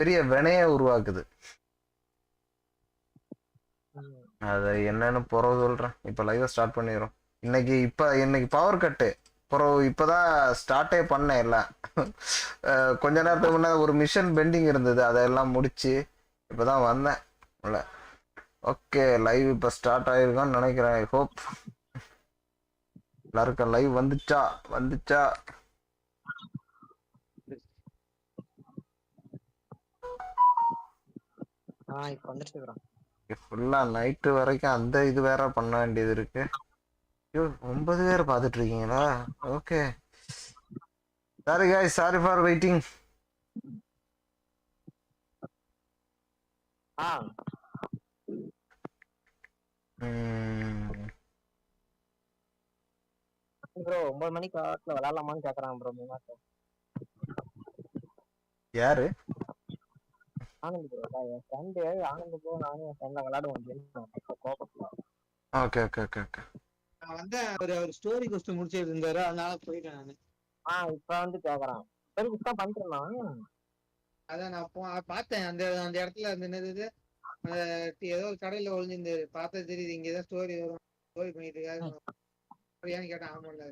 பெரிய வினையை உருவாக்குது. அது என்னன்னு பிறகு சொல்றேன். இப்ப லைவ் ஸ்டார்ட் பண்ணிடுறோம். இன்னைக்கு பவர் கட்டு அப்புறம் இப்பதான் ஸ்டார்ட்டே பண்ணேன் எல்லாம். கொஞ்ச நேரத்துக்கு முன்னாடி ஒரு மிஷன் பெண்டிங் இருந்தது, அதெல்லாம் முடிச்சு இப்பதான் வந்தேன். ஓகே, லைவ் இப்ப ஸ்டார்ட் ஆயிருக்கான்னு நினைக்கிறேன். ஐ ஹோப் எல்லாருக்கும் லைவ் வந்துச்சா. ஃபுல்லா நைட்டு வரைக்கும் அந்த இது வேற பண்ண வேண்டியது இருக்கு. 9 பேர் பாத்துட்டு இருக்கீங்களா? Okay, sorry guys, sorry for waiting. Bro 9 மணிக்கு காட்டுல விளையாடலாமான்னு கேக்குறான் ப்ரோ. யாரு? ஆனந்த் ப்ரோ. என் ஃப்ரெண்டு ஆனந்த் ப்ரோ, நானும் என் ஃப்ரெண்ட்ல விளையாடுவோம். ஓகே. நான் வந்து அவர் ஸ்டோரி கொஸ்டின் முடிச்சிட்டு இருந்தாரு, அதனால போயிட்டேன் நானு. இப்ப வந்து கேக்குறான். ஸ்டோரி கொஸ்டின் பண்ணிட்டு அதான் நான் பார்த்தேன் அந்த இடத்துல அந்த என்னது ஏதோ ஒரு கடையில ஒளிஞ்சிருந்தாரு, பார்த்தா தெரியுது இங்கதான் ஸ்டோரி வரும், ஸ்டோரி பண்ணிட்டு இருக்காரு. ஏன்னு கேட்டேன். ஆமாம்ல.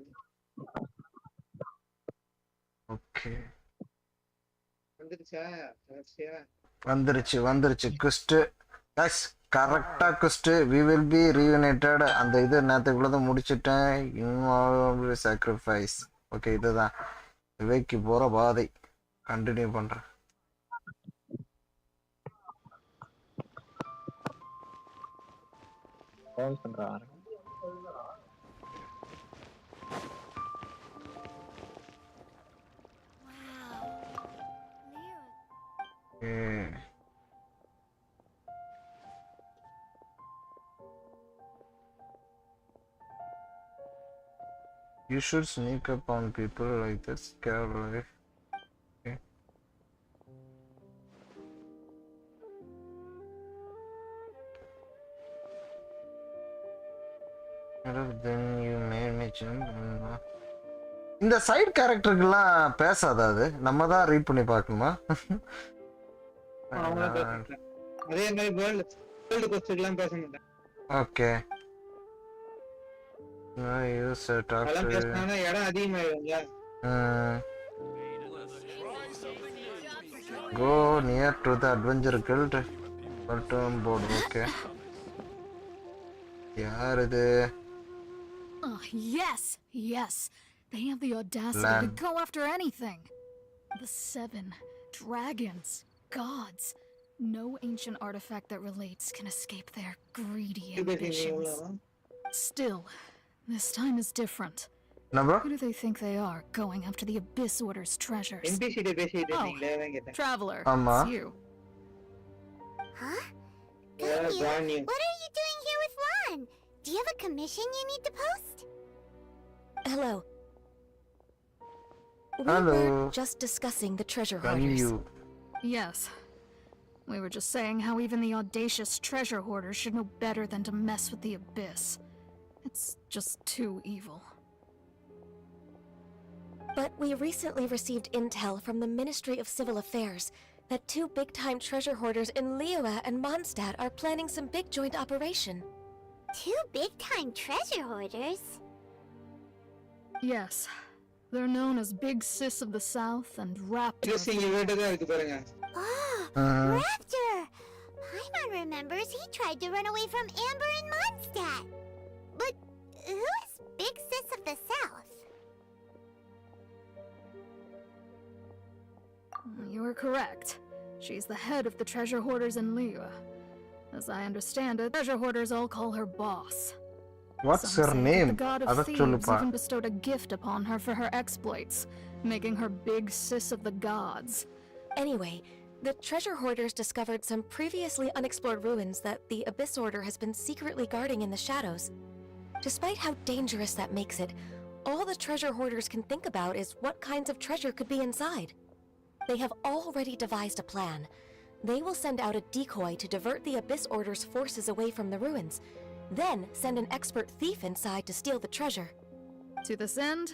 ஓகே, வந்துருச்சா? வந்துருச்சு குஸ்ட். எஸ், கரெக்டா குஸ்ட். we will be reunited. அந்த இது நேரத்துக்குள்ளத முடிச்சிட்டேன். involved sacrifice. ஓகே, இதுதான் விவேக்கு போற பாதை. கண்டினியூ பண்றேன். பண்றான். You should sneak up on people like this. Carefully. Okay. Then you made me jump. இந்த சைடு கேரக்டருக்குலாம் பேசாதா? அது நம்ம தான் ரீட் பண்ணி பார்க்கணுமா? அதே மாதிரி வேர்ல்ட் கொஸ்டின்லாம் பேச மாட்டேன். ஓகே. இடம் அதிகமாயிருங்க. Go near to the adventure guild. Bottom board. Okay. யார் இது? Yes. They have the audacity to go after anything. The 7 dragons, gods. No ancient artifact that relates can escape their greedy ambitions. Still, this time is different. Who do they think they are, going after the Abyss Order's treasures? Traveler, it's you. Huh? What are you doing here with Lan? Do you have a commission you need to post? Hello. We were just discussing the treasure hoarders. Yes. We were just saying how even the audacious treasure hoarders should know better than to mess with the Abyss. It's just too evil. But we recently received intel from the Ministry of Civil Affairs that 2 big-time treasure hoarders in Liyue and Mondstadt are planning some big joint operation. 2 big-time treasure hoarders? Yes. They're known as Big Sis of the South and Raptor. Raptor! Paimon remembers he tried to run away from Amber and Mondstadt. But who is Big Sis of the South? You are correct. She's the head of the treasure hoarders in Liyue. As I understand it, treasure hoarders all call her boss. What's Some her say name? that the god of thieves even bestowed a gift upon her for her exploits, making her Big Sis of the gods. Anyway, the treasure hoarders discovered some previously unexplored ruins that the Abyss Order has been secretly guarding in the shadows. Despite how dangerous that makes it, all the treasure hoarders can think about is what kinds of treasure could be inside. They have already devised a plan. They will send out a decoy to divert the Abyss Order's forces away from the ruins, then send an expert thief inside to steal the treasure. To this end,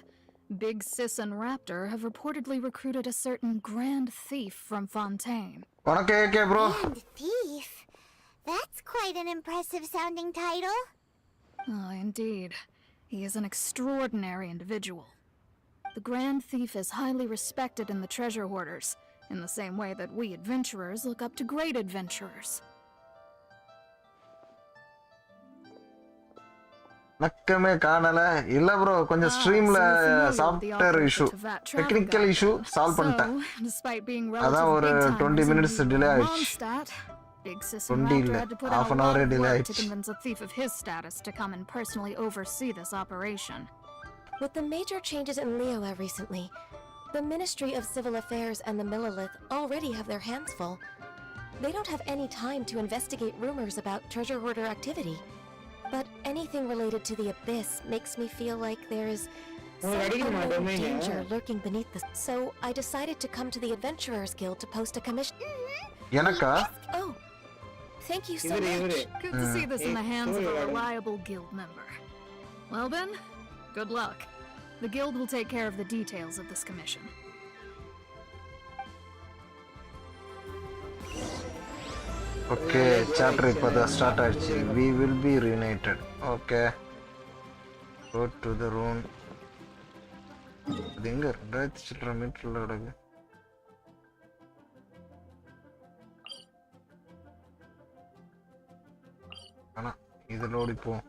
Big Sis and Raptor have reportedly recruited a certain grand thief from Fontaine. உனக்கு AK bro. Grand Thief. That's quite an impressive sounding title. Ah, indeed. He is an extraordinary individual. The Grand Thief is highly respected in the treasure hoarders, in the same way that we adventurers look up to great adventurers. நக்கமே காணல. இல்ல bro, கொஞ்சம் ஸ்ட்ரீம்ல so you're familiar with the software author of issue, the Tavat travel technical guide. Issue solve பண்ணிட்டேன். So, despite being அதான் relative ஒரு big 20 timers in minutes the delay ஆயிடுச்சு. Mondstadt, Big Sis 20 and இல்ல, Raptor had to put half in an a lot hour of delay work to ஆயிடுச்சு. convince a thief of his status to come and personally oversee this operation. With the major changes in Liyue recently, the Ministry of Civil Affairs and the Millelith already have their hands full. They don't have any time to investigate rumors about treasure hoarder activity. But anything related to the Abyss makes me feel like there is some unknown danger lurking beneath the... So I decided to come to the Adventurers Guild to post a commission. எனக்கா? Oh, thank you so இவரு much. Good to see this in the hands of a story reliable guild member. Well then, good luck. The guild will take care of the details of this commission. Okay, chapter இப்போதான் start ஆயிடுச்சு. We will be reunited. Okay, go to the room. அது எங்க 2000 சில்லற மீட்டர்ல கிடக்கு. ஆனா இதுல ஓடிப்போம்.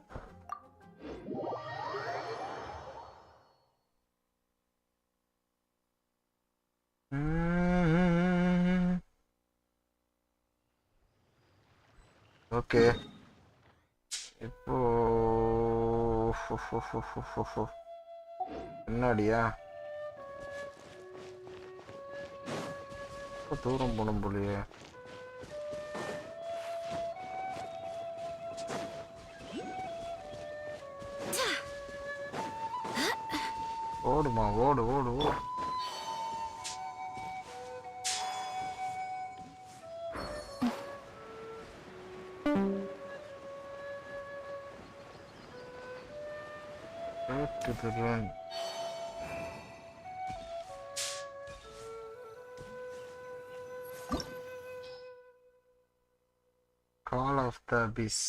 Okay, இப்போ என்னடியா தூரம் போகணும் போலியே. ஓடுமா, ஓடு ஓடு ஓடு. To the run. Call of the Abyss.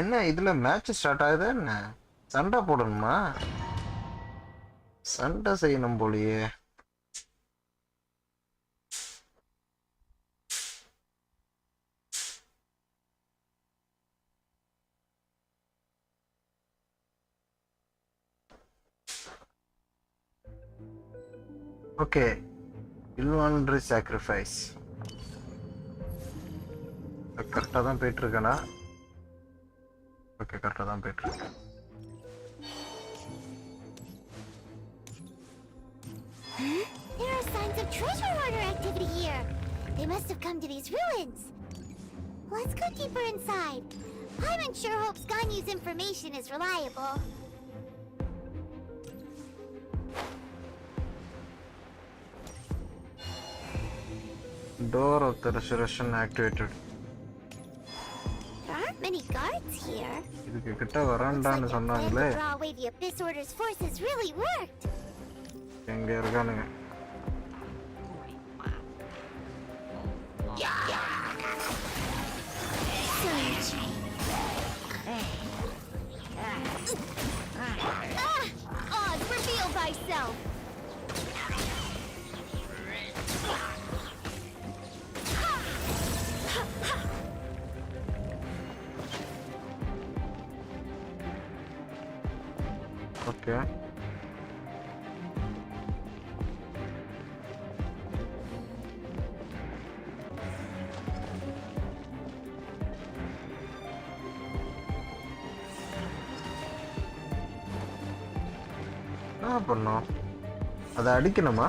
என்ன இதுல மேட்ச் ஸ்டார்ட் ஆகுதா என்ன? சண்டை போடணுமா? சண்டை செய்யணும் போலியே. Okay, involuntary sacrifice. கரெக்டாக தான் போயிட்டு இருக்கேனா? ஓகே, கரெக்டாக தான் போயிட்டு இருக்கேன். There are signs of treasure hoarder activity here. They must have come to these ruins. Let's go deeper inside. Paimon sure hopes Ganyu's information is reliable. Door of the resurrection activated. There aren't many guards here. இதுக்கு கிட்ட Looks வராண்டான்னு like our plan சொன்னாங்களே. to draw away the Abyss Order's forces really worked. எங்க இருக்கானுங்க? Oz, reveal thyself. Okay, என்ன பண்ணோம்? அதை அடிக்கணுமா?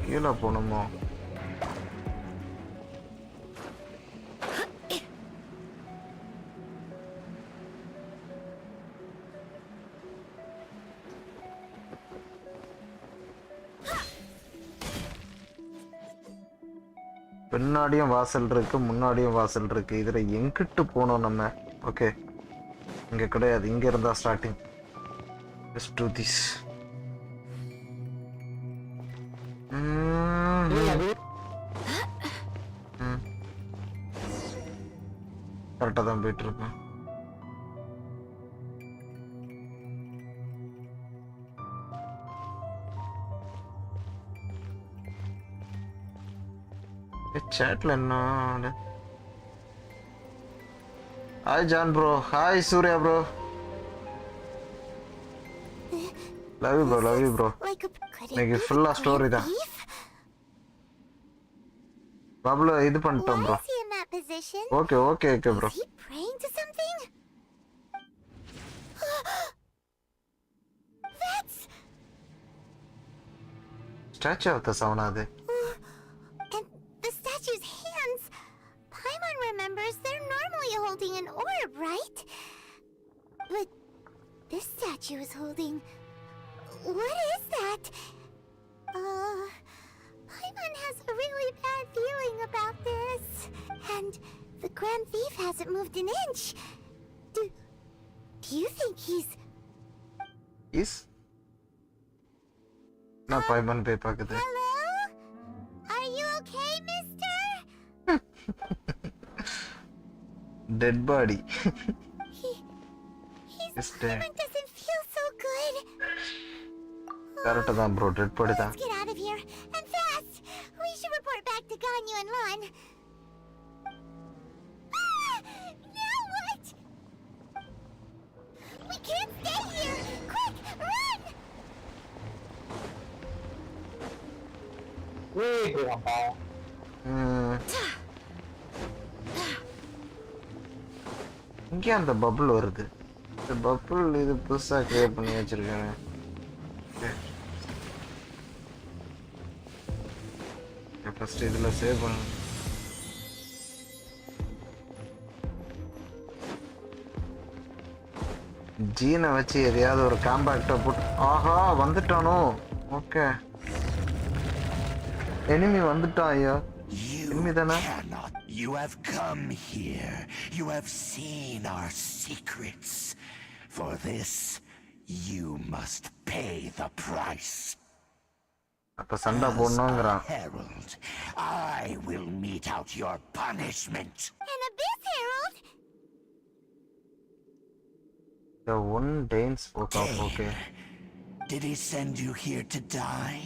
கீழே போகணுமோ? பின்னாடியும் வாசல் இருக்கு, முன்னாடியும் வாசல் இருக்கு. இதுல எங்கிட்டு போனோம் நம்ம? ஓகே, இங்க கிடையாது, இங்க இருந்தா ஸ்டார்டிங். Let's do this. கரெக்டாக தான் போயிட்டு இருக்கேன். chatல என்ன? Hi John bro, hi Surya bro. Love you bro, love you bro. இன்னைக்கு ஃபுல்லா ஸ்டோரி தான். பப்ளு இது பண்ணிட்டோம் bro. Okay okay okay bro. Statue of the Savanade. And the statue's hands. Paimon remembers they're normally holding an orb, right? But this statue is holding... What is that? Paimon has a really bad feeling about this. And the Grand Thief hasn't moved an inch. Do you think he's... Is? நான் Paimon போய் பாக்குது. Hello? Are you okay, mister? Dead body. His Paimon doesn't feel so good. Correct தான் bro, dead body தான். Let's get out of here and fast. We should report back to Ganyu and Lan. Now what? We can't stay here. Quick, run! இங்கே அந்த bubble வருது. இந்த bubble இது புதுசா create பண்ணி வச்சிருக்காங்க. ஃபர்ஸ்ட் இதுல சேவ் பண்ணு. ஜீனை வச்சு எதையாவது ஒரு காம்பாக்டா போட்டு. ஆஹா வந்துட்டானோ. ஓகே, எனிமி வந்துட்டான். ஐயா எனிமி தானே? You have come here. You have seen our secrets. For this, you must pay the price. அப்ப சண்டை போடணும்ங்கறான். Herald, I will mete out your punishment. An abyss herald? The one Dane spoke of. Okay. Did he send you here to die?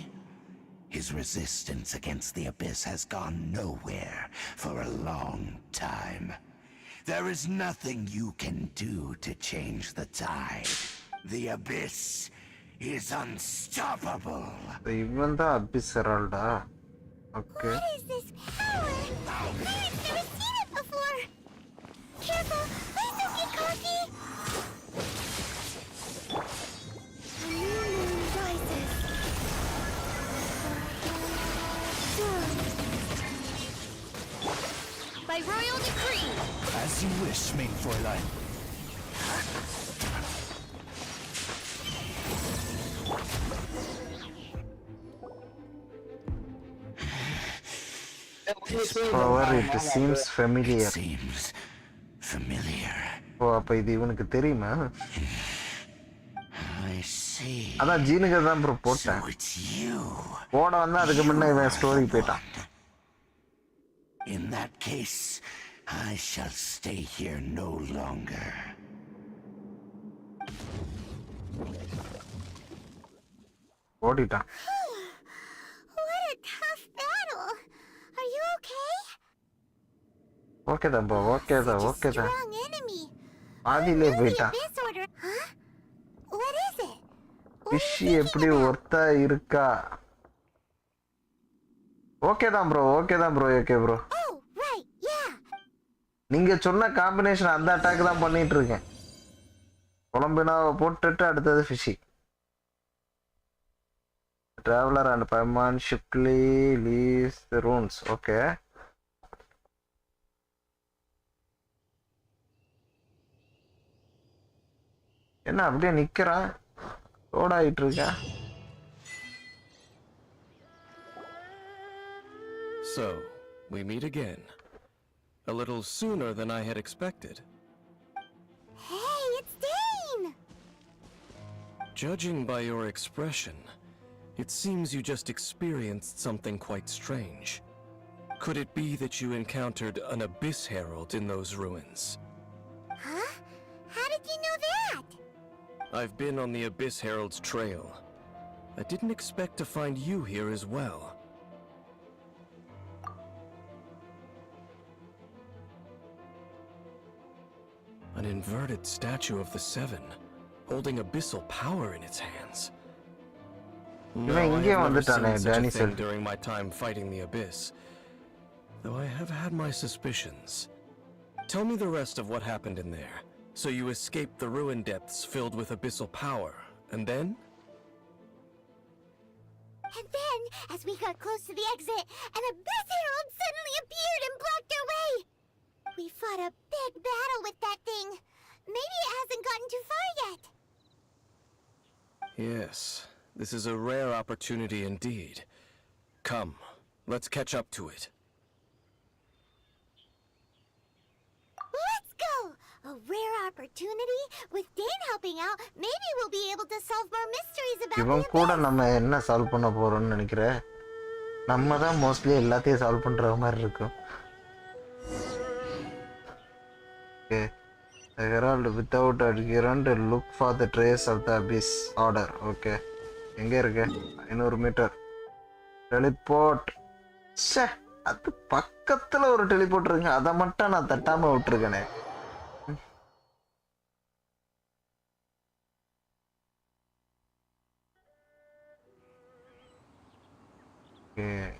His resistance against the abyss has gone nowhere for a long time. There is nothing you can do to change the tide. The abyss is unstoppable. Even the abyss herald. Okay. What is this power? I've never seen it before. Careful, please don't get cocky. A new moon rises. By royal decree. As you wish, main Fräulein. This power, it seems familiar. Seems familiar. ஓ, அப்ப இது இவனுக்கு தெரியுமா? I see. அதான் ஜீனுக்கு தான் bro போட்டேன். So it's you. போட வந்தா அதுக்கு முன்ன இவன் ஸ்டோரி போயிட்டான். In that case, I shall stay here no longer. ஓடிட்டான். What a tough battle. Are you okay? Okay தான் ப்ரோ, ஓகே தான், ஓகே தான். Strong enemy. பாதியிலே போயிட்டான். Abyss order. Huh? What is it? Fish எப்படி ஒர்த்தா இருக்கா? ஓகே தான் ப்ரோ, ஓகே தான் bro, okay bro. Oh, right. Yeah. நீங்க சொன்ன காம்பினேஷன் அந்த அட்டாக் தான் பண்ணிட்டு இருக்கேன். கொலம்பினாவை போட்டுட்டு அடுத்தது fishy. Traveler and Paimon Shukli leaves the ruins. Okay. என்ன அப்படியே நிக்கிறான்? லோட் ஆயிட்டு இருக்கா? So, we meet again. A little sooner than I had expected. Hey, it's Dane! Judging by your expression, it seems you just experienced something quite strange. Could it be that you encountered an Abyss Herald in those ruins? Huh? How did you know that? I've been on the Abyss Herald's trail. I didn't expect to find you here as well. An inverted statue of the Seven, holding abyssal power in its hands. No, I have never seen such a thing during my time fighting the Abyss, though I have had my suspicions. Tell me the rest of what happened in there. So you escaped the ruin depths filled with abyssal power, and then? And then, as we got close to the exit, an Abyss Herald suddenly appeared and blocked our way! We fought a big battle with that thing. Maybe it hasn't gotten too far yet. Yes, this is a rare opportunity indeed. Come, let's catch up to it. Let's go! A rare opportunity? With Dane helping out, maybe we'll be able to solve more mysteries about இவன் the கூட Abyss. நம்ம என்ன solve பண்ண போறோம்னு நினைக்கிறேன். நம்ம தான் mostly எல்லாத்தையும் சால்வ் பண்ற மாதிரி இருக்கும். Okay. The Herald without adherent look for the trace of the Abyss order. Okay. எங்க இருக்கு? 500 மீட்டர். டெலிபோர்ட். ச்சே, அது பக்கத்துல ஒரு டெலிபோர்ட் இருக்கு. அத மட்டும் நான் தட்டாம விட்டுருக்கனே. Okay.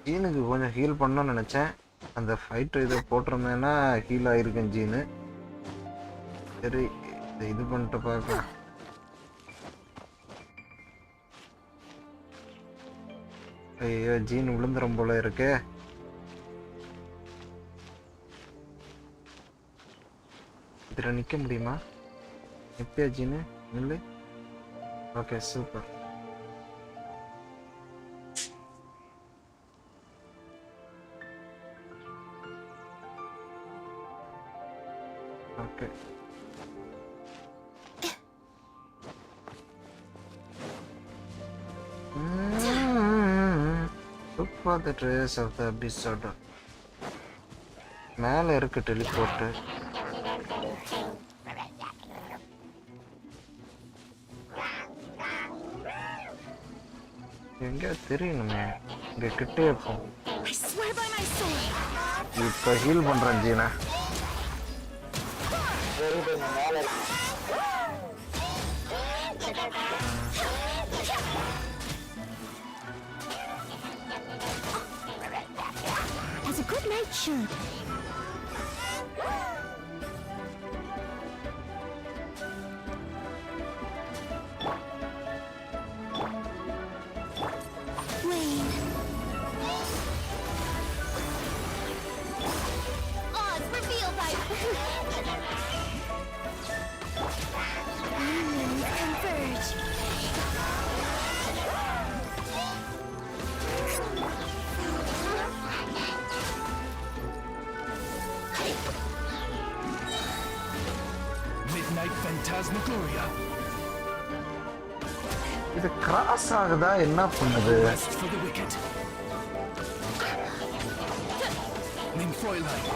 ஜீனுக்கு கொஞ்சம் ஹீல் பண்ணணும்னு நினைச்சேன். அந்த ஃபைட் இதை போட்டிருந்தேன்னா ஹீல் ஆயிருக்கும் ஜீனு. சரி, இது பண்ணிட்டு பார்க்கலாம். ஐயோ, ஜீன் விழுந்துரும் போல இருக்கு. இதுல நிக்க முடியுமா? எப்பயா ஜீனு நில்லு. Okay, super. Okay. Look for the trace of the Abyss order. மேல இருக்கு டெலிபோர்ட். எங்க தெரியணுமே. இங்க கிட்டே இருப்போம். இப்ப ஹீல் பண்றேன் Jeena. Has a good night shirt. Wayne. Oz, reveal by Unions converge. Midnight Phantasmagoria. இது கிராஸ் ஆகுதா என்ன பண்ணுது? Rest for the wicked. Nymphoiline.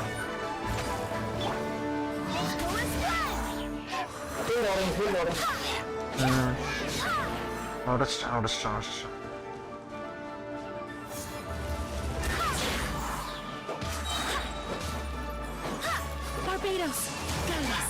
உடச்சிட்டான். Barbados, Gaius.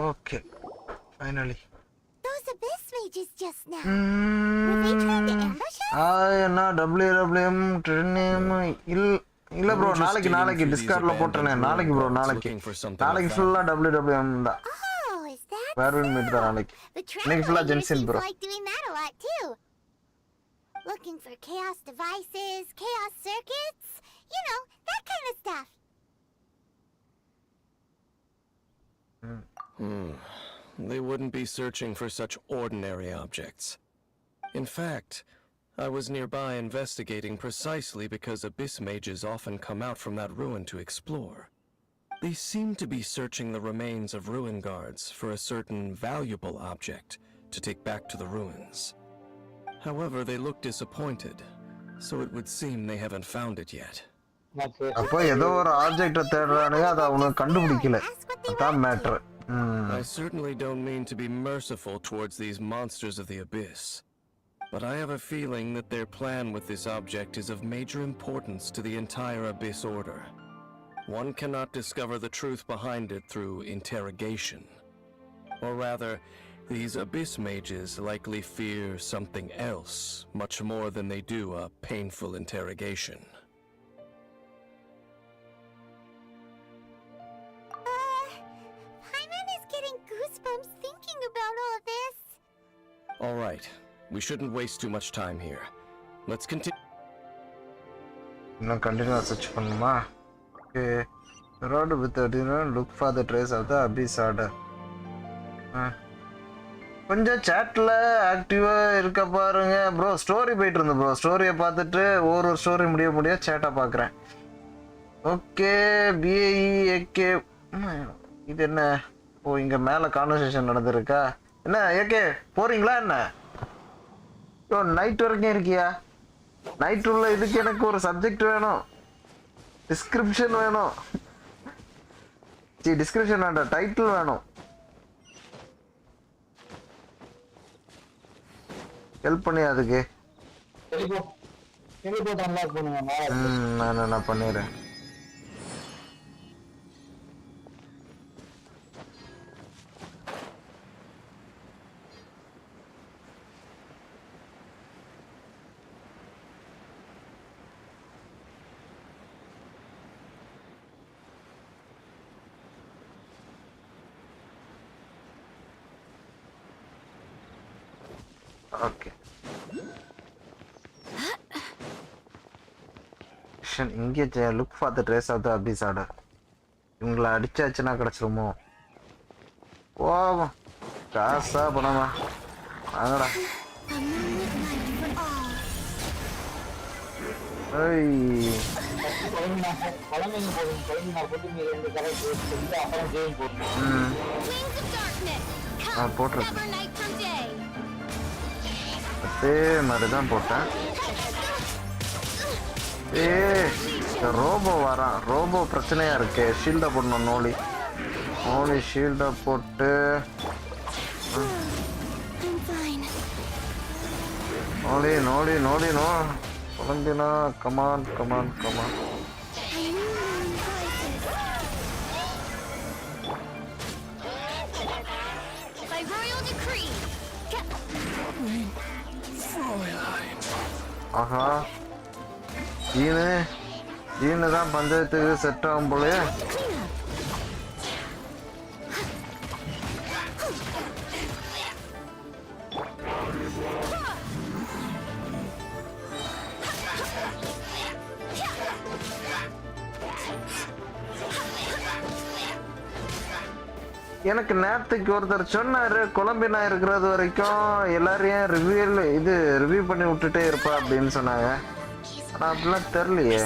Okay, finally. Those Abyss mages just now. Were they trying to ambush us? என்ன WWM ட்ரெனியம் இல்ல bro We're just நாளைக்கு digging நாளைக்கு through these டிஸ்கார்ட்ல போட்டுறேன் abandoned நாளைக்கு ruin ப்ரோ guards நாளைக்கு looking for something of நாளைக்கு value. ஃபுல்லா WWM தான் Oh, is that வேர்வின் மீட் தான் so? நாளைக்கு The இன்னைக்கு ஃபுல்லா traveler here gentian seems bro like doing that a lot too. Looking for chaos devices, chaos circuits, you know, that kind of stuff. They wouldn't be searching for such ordinary objects. In fact, I was nearby investigating precisely because abyss mages often come out from that ruin to explore. They seem to be searching the remains of ruin guards for a certain valuable object to take back to the ruins. However, they look disappointed, so it would seem they haven't found it yet. அப்போ ஏதோ ஒரு ஆப்ஜெக்ட்ட தேடுறானுங்க அத அவனுக்கு கண்டுபிடிக்கல அதான் matter I certainly don't mean to be merciful towards these monsters of the abyss, but I have a feeling that their plan with this object is of major importance to the entire abyss order. One cannot discover the truth behind it through interrogation. Or rather, these abyss mages likely fear something else much more than they do a painful interrogation. Paimon is getting goosebumps thinking about all this. All right, we shouldn't waste too much time here. Let's continue. இன்னும் கண்டினியூவா search பண்ணுமா okay road with a dinner look for the trace of the abyss order கொஞ்சம் சாட்ல ஆக்டிவா இருக்க பாருங்க bro story போயிட்டு இருந்து bro ஸ்டோரியை பார்த்துட்டு ஒரு ஸ்டோரி முடிய சேட்டா பார்க்குறேன் ஓகே பிஏஇஏகே இது என்ன ஓ இங்க மேல கான்வர்சேஷன் நடந்திருக்கா என்ன ஏகே போறீங்களா என்ன ஓ நைட் வரைக்கும் இருக்கியா நைட் உள்ள இதுக்கு எனக்கு ஒரு சப்ஜெக்ட் வேணும் டிஸ்கிரிப்ஷன் வேணும் டிஸ்கிரிப்ஷன் வேண்டாம் டைட்டில் வேணும் ஹெல்ப் பண்ணி அதுக்கு நான் பண்ணிடுறேன் ஓகே இங்கே look for the trace of the abyss order இவங்களை அடிச்சாச்சுன்னா கிடச்சிருமோ போவோம் காசா பணமா வாங்கடா போட்டிருக்கேன் அதே மாதிரி தான் போட்டேன் ரோபோ வரான் ரோபோ பிரச்சனையா இருக்கு ஷீல்டை போடணும் நோலி ஷீல்டை போட்டு நோலி குழம்பினா கமான் ஆஹா ஜீனு தான் பஞ்சாயத்துக்கு செட் ஆகும் போலயே எனக்கு நேரத்துக்கு ஒருத்தர் சொன்னாரு கொலம்பினா இருக்கிறது வரைக்கும் எல்லாரையும் ரிவ்யூ பண்ணி விட்டுட்டே இருப்பா அப்படின்னு சொன்னாங்க ஆனா அப்படிலாம் தெரியலையே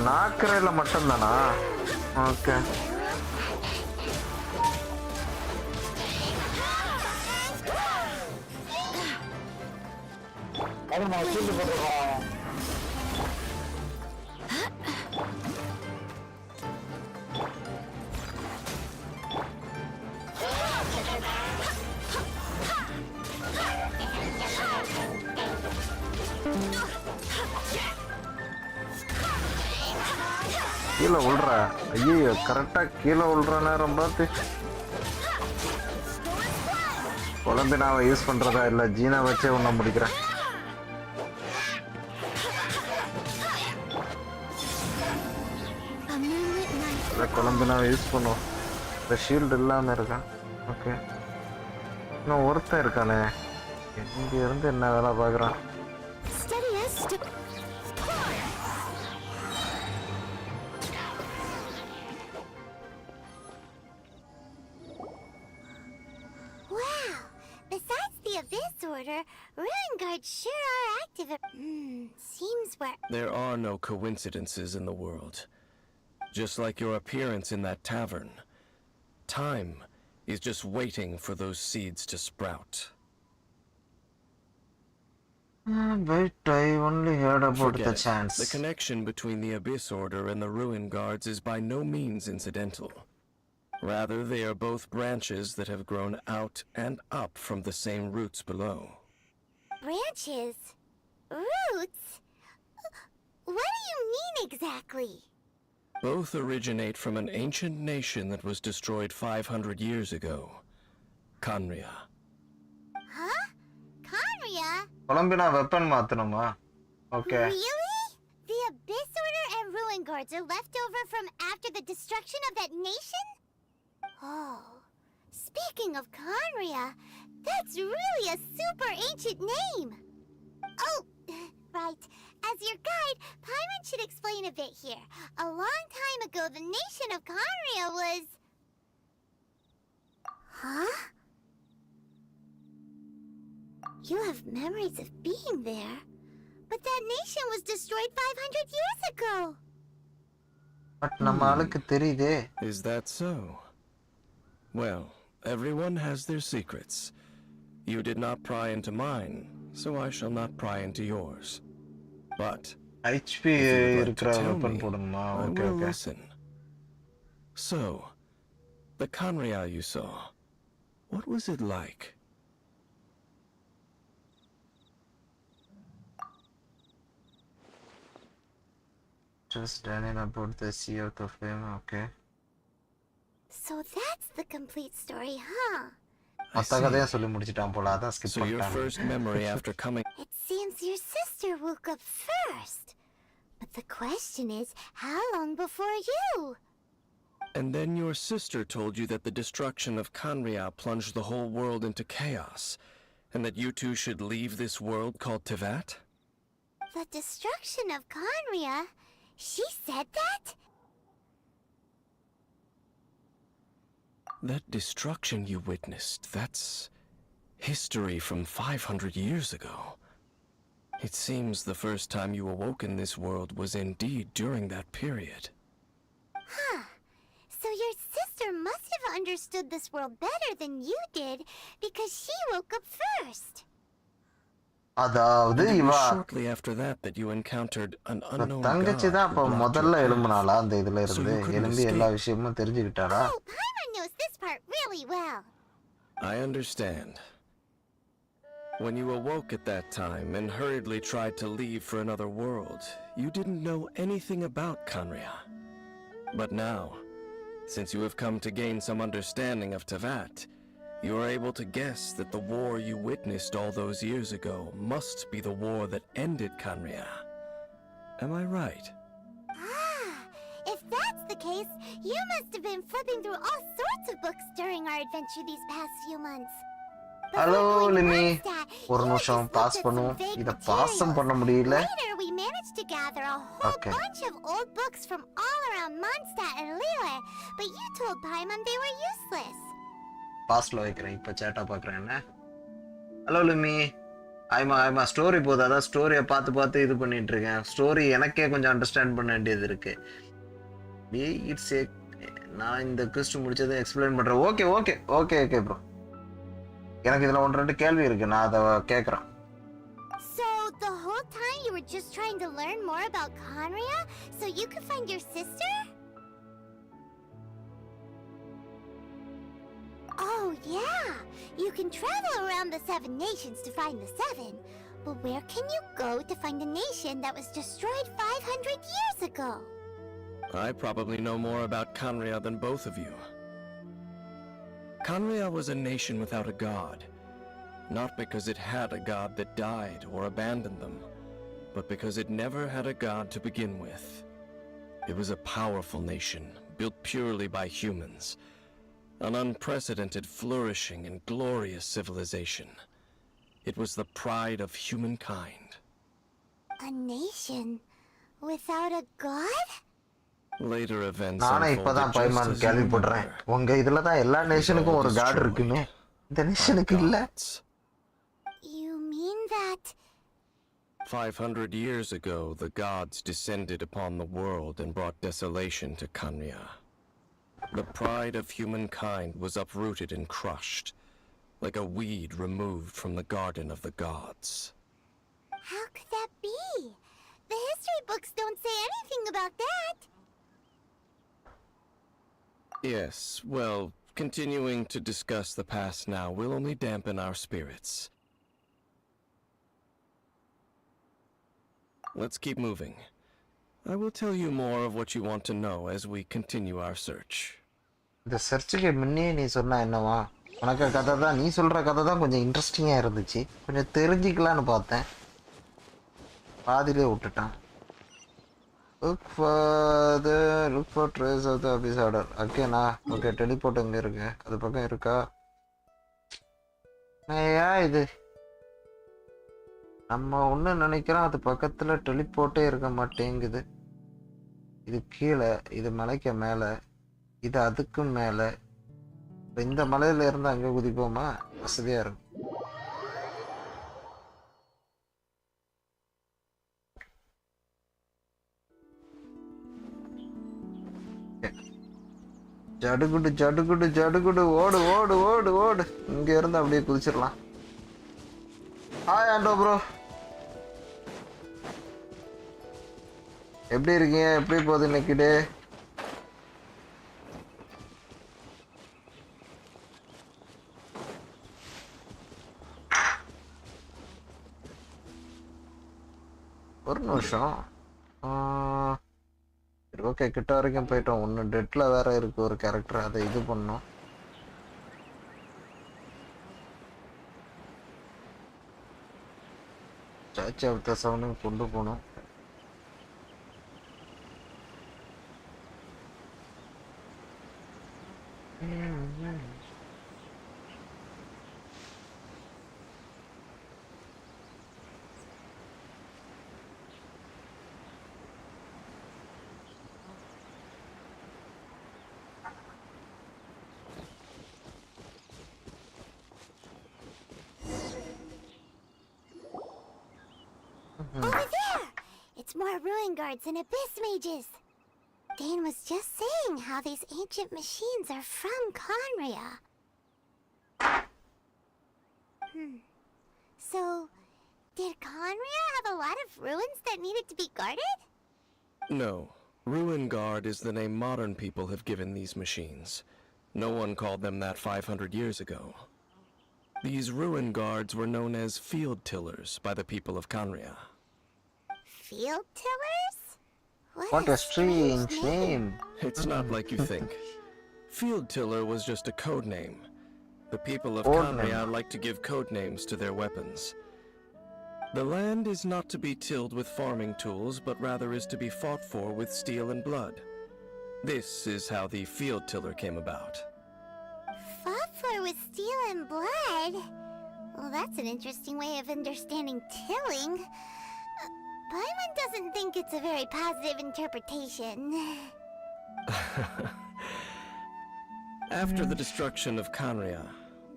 நாக்கரையில மட்டும் தானா ஓகே கீழே விழுறா ஐயோ கரெக்டா கீழே விழுற நேரம் பார்த்து கொலம்பினாவை யூஸ் பண்றதா இல்ல ஜீனா வச்சே உன்ன முடிக்கிறேன் A moonlit night for all. Columbina use பண்ணுவோம். இந்த ஷீல்டு இல்லாம இருக்கான். ஓகே. இன்னும் ஒருத்தன் இருக்கானே. இங்க இருந்து என்ன வேலை பார்க்குறான்? Steady as step. Wow! Besides the Abyss Order, Ruin Guards sure are active. Seems where. There are no coincidences in the world. Just like your appearance in that tavern. Time is just waiting for those seeds to sprout. But I only heard about Forget the it. chance. The connection between the Abyss Order and the Ruin Guards is by no means incidental. Rather, they are both branches that have grown out and up from the same roots below. Branches? Roots? What do you mean exactly? Both originate from an ancient nation that was destroyed 500 years ago. Khaenri'ah. Huh? Khaenri'ah? Columbina weapon மாத்தணுமா? Okay. Really? The Abyss Order and Ruin Guards are left over from after the destruction of that nation? Oh. Speaking of Khaenri'ah, that's really a super ancient name. Oh, right. As your guide, Paimon should explain a bit here. A long time ago, the nation of Khaenri'ah was... Huh? You have memories of being there. But that nation was destroyed 500 years ago. But நம்ம ஆளுக்கு தெரியுதே. Is that so? Well, everyone has their secrets. You did not pry into mine, so I shall not pry into yours. But HP if you would like to இருக்கிற tell weapon me, போடணுமா? I Okay, will okay. listen. So, the Khaenri'ah you saw, what was it like? Just learning about the Sea of the Flame, okay. So that's the complete story, huh? I மொத்த கதையா see. சொல்லி முடிச்சிட்டான் போல, அதான் skip So your பண்ணிட்டான். first memory after coming... It seems your sister woke up first. But the question is, how long before you? And then your sister told you that the destruction of Khaenri'ah plunged the whole world into chaos, and that you two should leave this world called Teyvat? The destruction of Khaenri'ah? She said that? That destruction you witnessed, that's history from 500 years ago. It seems the first time you awoke in this world was indeed during that period. Huh. So your sister must have understood this world better than you did, because she woke up first. அதாவது And it இவ was shortly after that you encountered an unknown தங்கச்சி god தான் who அப்ப blocked முதல்ல your path. எழும்புனாளா அந்த இதுல So இருந்து you couldn't எழும்பி எல்லா escape. விஷயமும் தெரிஞ்சுக்கிட்டாரா? Oh, Paimon knows this part really well. I understand. When you awoke at that time and hurriedly tried to leave for another world, you didn't know anything about Khaenri'ah. But now, since you have come to gain some understanding of Teyvat, you are able to guess that the war you witnessed all those years ago must be the war that ended Khaenri'ah. Am I right? Ah, if that's the case, you must have been flipping through all sorts of books during our adventure these past few months. Hello Before going லிமி, Mondstadt, ஒரு you நிமிஷம் just pass looked at பண்ணும். some vague இத பாஸும் materials. பண்ண முடியல. Later, we managed to gather a whole Okay. bunch of old books from all around Mondstadt and Lille, but you told Paimon they were useless. பாஸ்ல வைக்கிறேன், இப்ப சேட்டா பாக்குறேன் என்ன. ஹலோ லிமி, ஐமா ஸ்டோரி போகுது, அதான் ஸ்டோரியை பார்த்து பார்த்து இது பண்ணிட்டு இருக்கேன். ஸ்டோரி எனக்கே கொஞ்சம் அண்டர்ஸ்டாண்ட் பண்ண வேண்டியது இருக்கு. இட்ஸ் நான் இந்த குவெஸ்ட் முடிச்சதை எக்ஸ்பிளைன் பண்றேன். Okay okay okay okay bro, எனக்கு இதுல 1-2 கேள்வி இருக்கு, நான் அதை கேட்கறேன். So the whole time you were just trying to learn more about Khaenri'ah so you could find your sister? Oh yeah, you can travel around the 7 nations to find the 7, but where can you go to find a nation that was destroyed 500 years ago? I probably know more about Khaenri'ah than both of you. Khaenri'ah was a nation without a god, not because it had a god that died or abandoned them, but because it never had a god to begin with. It was a powerful nation, built purely by humans. An unprecedented, flourishing, and glorious civilization. It was the pride of humankind. A nation without a god? Later events நானே இப்பதான் unfolded just பைமான் as you கேள்விப்படுறேன். remember. உங்க இதுல தான் எல்லா It was நேஷனுக்கும் all ஒரு God destroyed இருக்குமே. இந்த by நேஷனுக்கு இல்ல. gods. You mean that 500 years ago, the gods descended upon the world and brought desolation to Kanya. The pride of humankind was uprooted and crushed, like a weed removed from the garden of the gods. how could that be? The history books don't say anything about that. Yes, well, continuing to discuss the past now will only dampen our spirits. Let's keep moving. I will tell you more of what you want to know as we continue our search. இந்த சர்ச்சுக்கு முன்னே நீ சொன்னா என்னவா? உனக்கு கதை தான், நீ சொல்ற கதை தான் கொஞ்சம் இன்ட்ரெஸ்டிங்கா இருந்துச்சு. கொஞ்சம் தெரிஞ்சுக்கலான்னு பார்த்தேன், பாதியிலே விட்டுட்டான். Look for trace of the abyss order. ஓகேண்ணா, ஓகே. டெலிபோர்ட் எங்க இருக்கு? அது பக்கம் இருக்கா? ஐயா, இது நம்ம ஒன்று நினைக்கிறோம், அது பக்கத்துல டெலிபோர்ட்டே இருக்க மாட்டேங்குது. இது கீழே, இது மலைக்கு மேலே, இது அதுக்கும் மேலே. இந்த மலையில இருந்து அங்கே குதிப்போமா? வசதியா இருக்கும். ஜடுகுடு ஜடுகுடு ஜடுகுடு, ஓடு ஓடு ஓடு ஓடு. இங்க இருந்து அப்படியே குதிச்சிடலாம். ஹாய் ஆண்டோ ப்ரோ, எப்படி இருக்கீங்க? எப்படி போகுது இன்னைக்கு டே? ஒரு நிமிஷம். ஓகே, கிட்ட வரைக்கும் போயிட்டோம். ஒன்று டெட்ல வேற இருக்கு ஒரு கேரக்டர், அதை இது பண்ணோம். சர்ச் ஆஃப் த செவனும் கொண்டு போனோம். over there? It's more ruin guards and abyss mages. Dane was just saying how these ancient machines are from Conria. So, did Conria have a lot of ruins that needed to be guarded? No. Ruin Guard is the name modern people have given these machines. No one called them that 500 years ago. These ruin guards were known as field tillers by the people of Conria. Field tillers? What a strange name. It's not like you think. Field tiller was just a code name. The people of Code Conria name. like to give code names to their weapons. The land is not to be tilled with farming tools, but rather is to be fought for with steel and blood. This is how the field tiller came about. Fought for with steel and blood? Well, that's an interesting way of understanding tilling. Paimon doesn't think it's a very positive interpretation. After the destruction of Conria,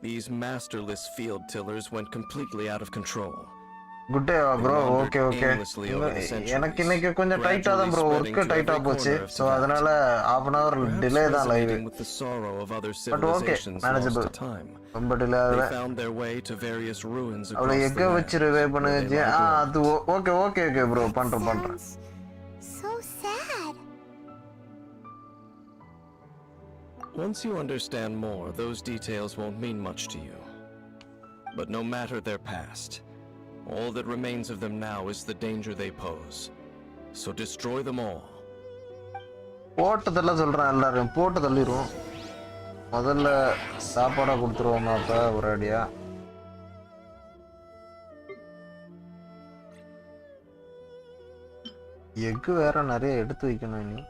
these masterless field tillers went completely out of control. Good day bro. Okay okay. எனக்கு இன்னைக்கு கொஞ்சம் டைட்டா தான் bro, work டைட்டா போச்சு. So அதனால ½ hour delay தான் live. But okay, manageable. ரொம்ப டிலே ஆகல. அவளை எங்க வச்சு ரிவே பண்ணுங்க. அது ஓகே ஓகே ஓகே ப்ரோ, பண்றேன். So sad. Once you understand more, those details won't mean much to you. But no matter their past, all that remains of them now is the danger they pose. So destroy them all. போட்டதெல்லாம் சொல்றேன், எல்லாரும் போட்டு தள்ளிடுவோம். முதல்ல சாப்பாடா கொடுத்துருவோம் அப்ப ஒரு அடியா. எக்கு வேற நிறைய எடுத்து வைக்கணும். நீ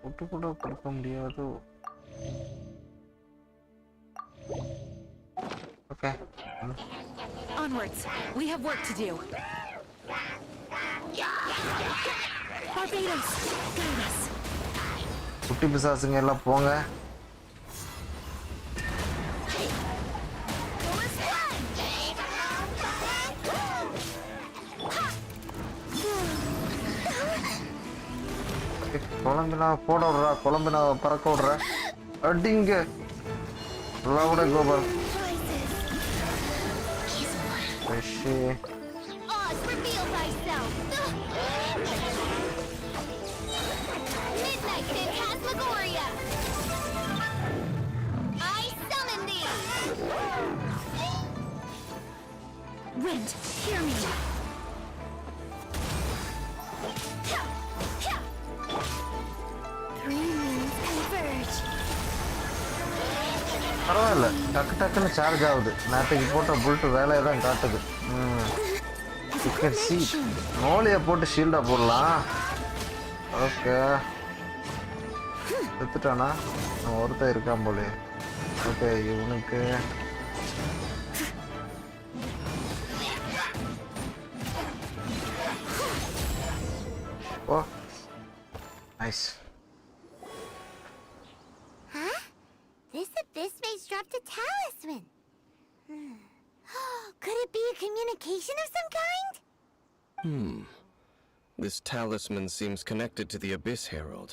விட்டு கூட கொடுக்க முடியாது. Okay. Onwards. We have work to do. Barbados, guide us. குட்டி பிசாசுங்க எல்லாம் போங்க. குழம்பினா போட விடுறா, குழம்பினா பறக்க விடுற. அடிங்க கூட Gopal. Oz, reveal thyself! Midnight Phantasmagoria! I summon thee! Wind, hear me. Three moons converge. பரவாயில்ல, டக்கு டக்குன்னு சார்ஜ் ஆகுது. நேற்றுக்கு போட்ட புல்ட்டு வேலையை தான் காட்டுது. நோலியை போட்டு ஷீல்டா போடலாம். ஓகே, எடுத்துட்டானா? ஒருத்தர் இருக்கான் போலே. ஓகே, இவனுக்கு ஓ nice. This abyss maze dropped a talisman. Could it be a communication of some kind? This talisman seems connected to the Abyss Herald.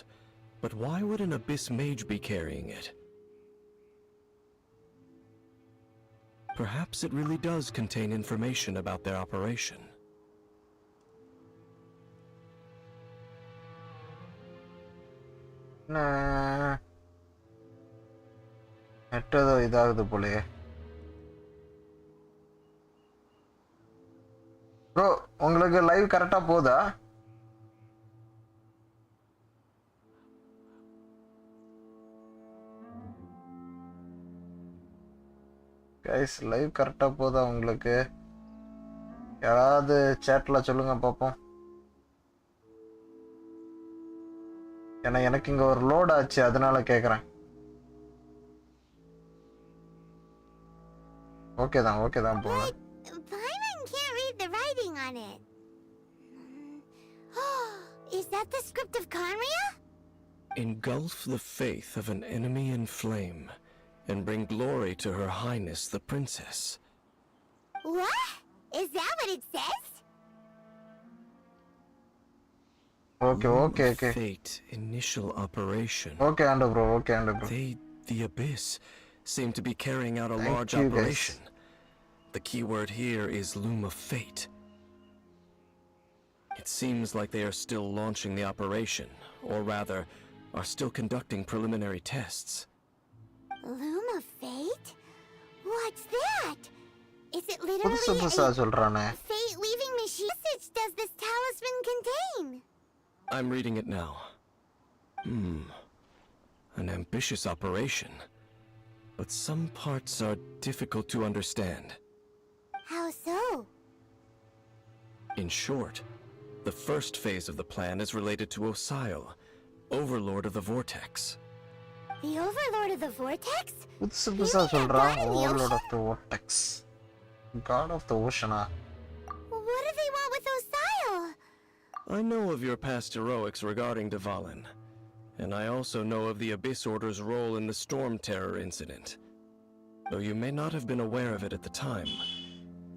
But why would an Abyss mage be carrying it? Perhaps it really does contain information about their operation. நெட்டதோ இதாகுது போலயே. Bro, உங்களுக்கு live கரெக்டா போதா? Guys, live கரெக்டா போதா உங்களுக்கு? யாராவது சேட்ல சொல்லுங்க பாப்போம். ஏன்னா எனக்கு இங்க ஒரு லோட் ஆச்சு, அதனால கேக்குறேன். ஓகே தான் போங்க. Paimon can't read the writing on it. Is that the script of Conria? Engulf the faith of an enemy in flame and bring glory to Her Highness the Princess. What? Is that what it says? Okay. Fate initial operation. Okay, bro. They, the Abyss, seem to be carrying out a large you, operation. The key word here is Loom of Fate. It seems like they are still launching the operation, or rather, are still conducting preliminary tests. Loom of Fate? What's that? Is it literally சொல்றானே. fate leaving machine? What message does this talisman contain? I'm reading it now. An ambitious operation. But some parts are difficult to understand. How so? In short, the first phase of the plan is related to Osial, Overlord of the Vortex. The Overlord of the Vortex? புதுசா சொல்றான். Overlord of the Vortex. God of the Ocean. What do they want with Osial? I know of your past heroics regarding Dvalin, and I also know of the Abyss Order's role in the Storm Terror incident. Though you may not have been aware of it at the time,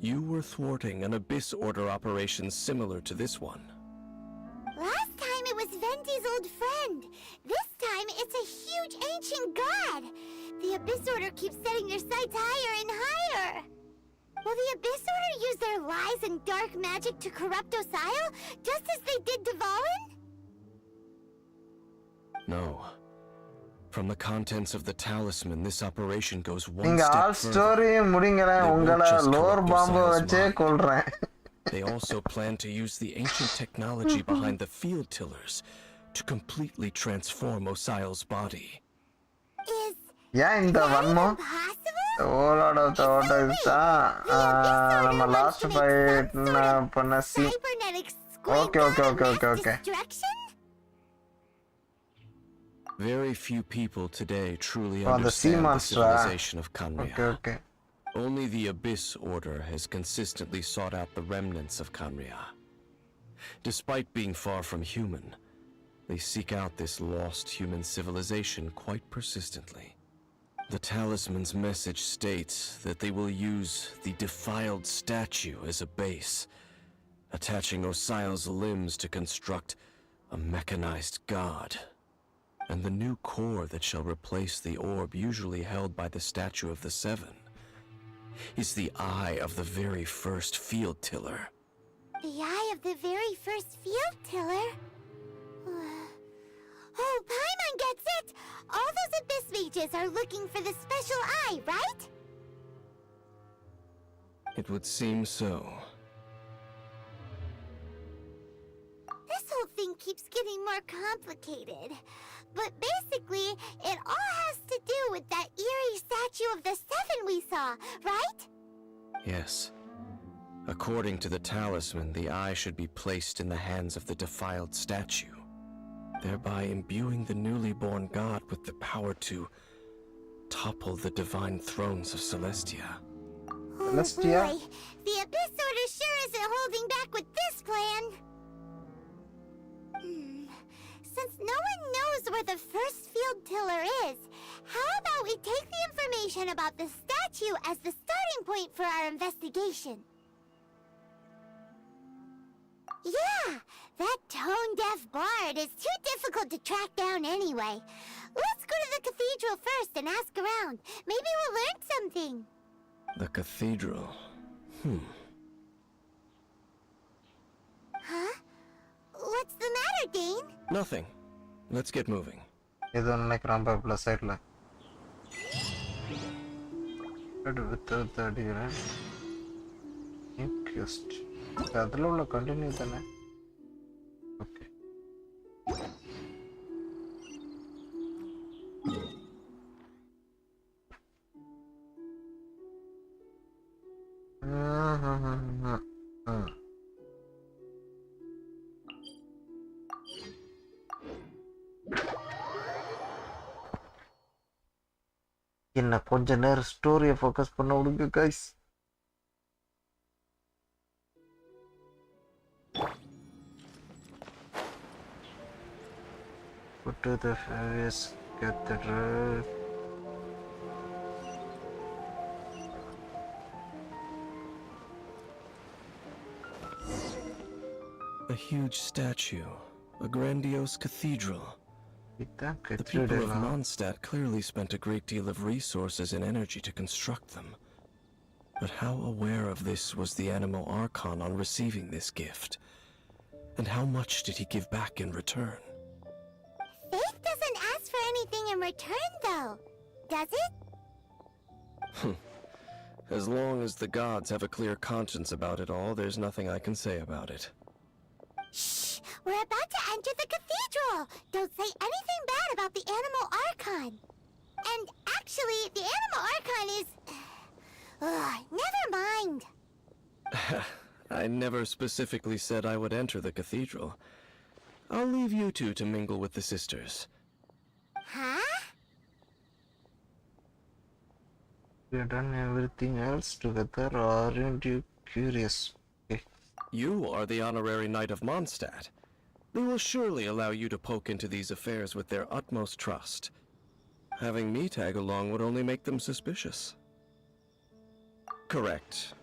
you were thwarting an Abyss Order operation similar to this one. Last time it was Venti's old friend. This time it's a huge ancient god. The Abyss Order keeps setting their sights higher and higher. Will the Abyss Order use their lies and dark magic to corrupt Osial, just as they did Dvalin? No. From the contents of the talisman, this operation goes one நீங்க step all further. Story முடிங்கற உங்கள லோர் பாம்பு வச்சே கொல்றேன். They also plan to use the ancient technology behind the field tillers to completely transform Osial's body. Is ஏன் இந்த வன்மம்? possible? Overlord of the Vortex நம்ம last fight பண்ண scene. Cybernetic squid Okay. destruction? Very few people today truly Oh, the sea understand the monster. civilization of Kanria. Okay, okay. Only the Abyss Order has consistently sought out the remnants of Kanria. Despite being far from human, they seek out this lost human civilization quite persistently. The talisman's message states that they will use the defiled statue as a base, attaching Osial's limbs to construct a mechanized god. And the new core that shall replace the orb usually held by the statue of the Seven is the eye of the very first field tiller. The eye of the very first field tiller? Oh, Paimon gets it! All those Abyss mages are looking for the special eye, right? It would seem so. This whole thing keeps getting more complicated. But basically, it all has to do with that eerie statue of the Seven we saw, right? Yes. According to the talisman, the eye should be placed in the hands of the defiled statue, thereby imbuing the newly born god with the power to topple the divine thrones of Celestia. Celestia? Oh boy, the Abyss Order sure isn't holding back with this plan. Since no one knows where the first field tiller is, how about we take the information about the statue as the starting point for our investigation? Yeah, that tone-deaf bard is too difficult to track down anyway. Let's go to the cathedral first and ask around. Maybe we'll learn something. The cathedral. Huh? What's the matter, Dane? Nothing. Let's get moving. இது நினைக்கிறான் பாப்ல சைடுல with அடிக்கிறேன் இன்க்யூஸ்ட் அதில் உள்ள continue தானே okay என்ன கொஞ்ச நேரம் ஸ்டோரியை ஃபோக்கஸ் பண்ண விடுங்க guys. Go to the various cathedral. A huge statue, a grandiose cathedral. The people of Mondstadt clearly spent a great deal of resources and energy to construct them. But how aware of this was the Animal Archon on receiving this gift? And how much did he give back in return? Faith doesn't ask for anything in return, though, does it? As long as the gods have a clear conscience about it all, there's nothing I can say about it. Shh! We're about to enter the cathedral! Don't say anything bad about the Animal Archon! And actually, the Animal Archon is... never mind! I never specifically said I would enter the cathedral. I'll leave you two to mingle with the sisters. Huh? We've done everything else together, aren't you curious? Okay. You are the honorary knight of Mondstadt. They will surely allow you to poke into these affairs with their utmost trust. Having me tag along would only make them suspicious. Correct.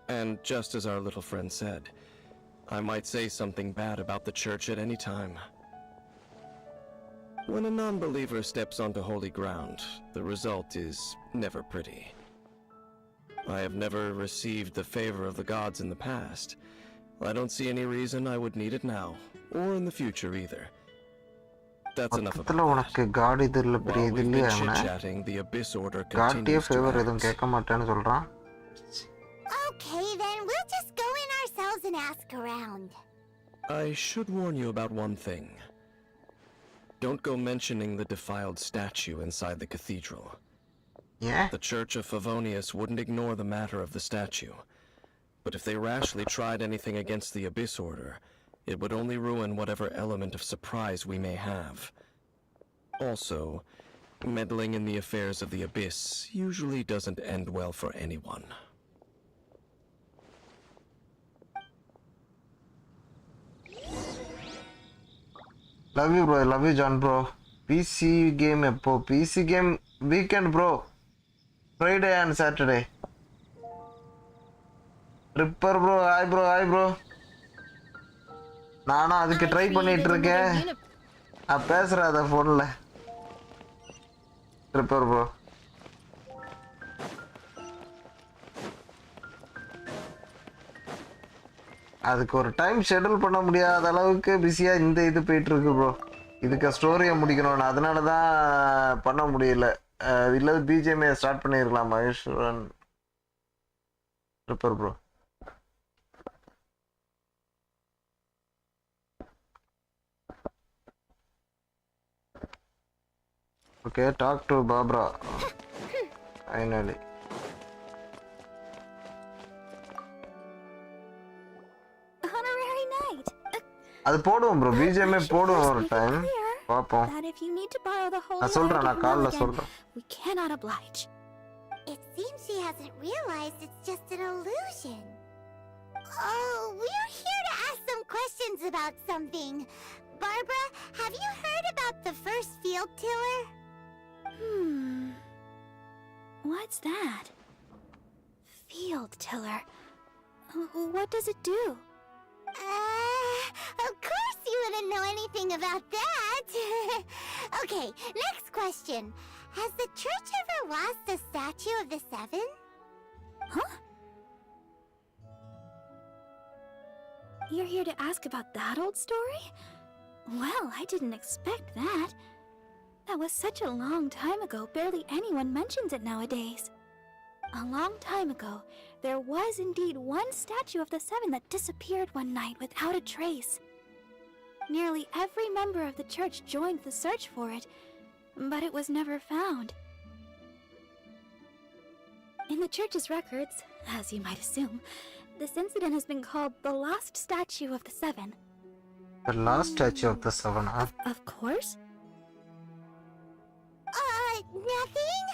And just as our little friend said, I might say something bad about the church at any time. When a non-believer steps onto holy ground, the result is never pretty. I have never received the favor of the gods in the past. I don't see any reason I would need it now, or in the future either. That's enough about that. While we've been chit-chatting, the Abyss Order continues to act. Okay, then we'll just go in ourselves and ask around. I should warn you about one thing. Don't go mentioning the defiled statue inside the cathedral. Yeah? The Church of Favonius wouldn't ignore the matter of the statue. But if they rashly tried anything against the Abyss Order, it would only ruin whatever element of surprise we may have. Also, meddling in the affairs of the Abyss usually doesn't end well for anyone. Love you, bro. I love you, John, bro. PC game எப்போ? PC game weekend, bro. Friday and Saturday. Ripper, bro. Hi, bro. Hi, bro. நானும் அதுக்கு try பண்ணிட்டு இருக்கேன். பேசுறேன் அத போன்ல. Ripper, bro. அதுக்கு ஒரு டைம் ஷெட்யூல் பண்ண முடியாத அளவுக்கு பிஸியா இந்த இது போயிட்டு இருக்கு ப்ரோ. இதுக்கு ஸ்டோரியை முடிக்கணும், அதனால தான் பண்ண முடியல. இல்ல பிஜிஎம் ஸ்டார்ட் பண்ணிருக்கலாம் Maheswaran. Ripper bro. Okay, talk to பாப்ரா. ஃபைனலி அது போடுவோம் ப்ரோ, பிஜிஎம் போடுவோம் ஒரு டைம் பாப்போம். நான் சொல்றேன், நான் கால்ல சொல்றேன். We cannot oblige. It seems she hasn't realized it's just an illusion. Oh, we're here to ask some questions about something. Barbara, have you heard about the first field tiller? What's that? Field tiller. What does it do? Of course you wouldn't know anything about that. Okay, next question. Has the church ever lost a statue of the Seven? Huh? You're here to ask about that old story? Well, I didn't expect that. That was such a long time ago, barely anyone mentions it nowadays. A long time ago, there was indeed one statue of the Seven that disappeared one night without a trace. Nearly every member of the church joined the search for it, but it was never found. In the church's records, as you might assume, this incident has been called the Lost Statue of the Seven. The Lost Statue of the Seven, huh? Of course. Nothing?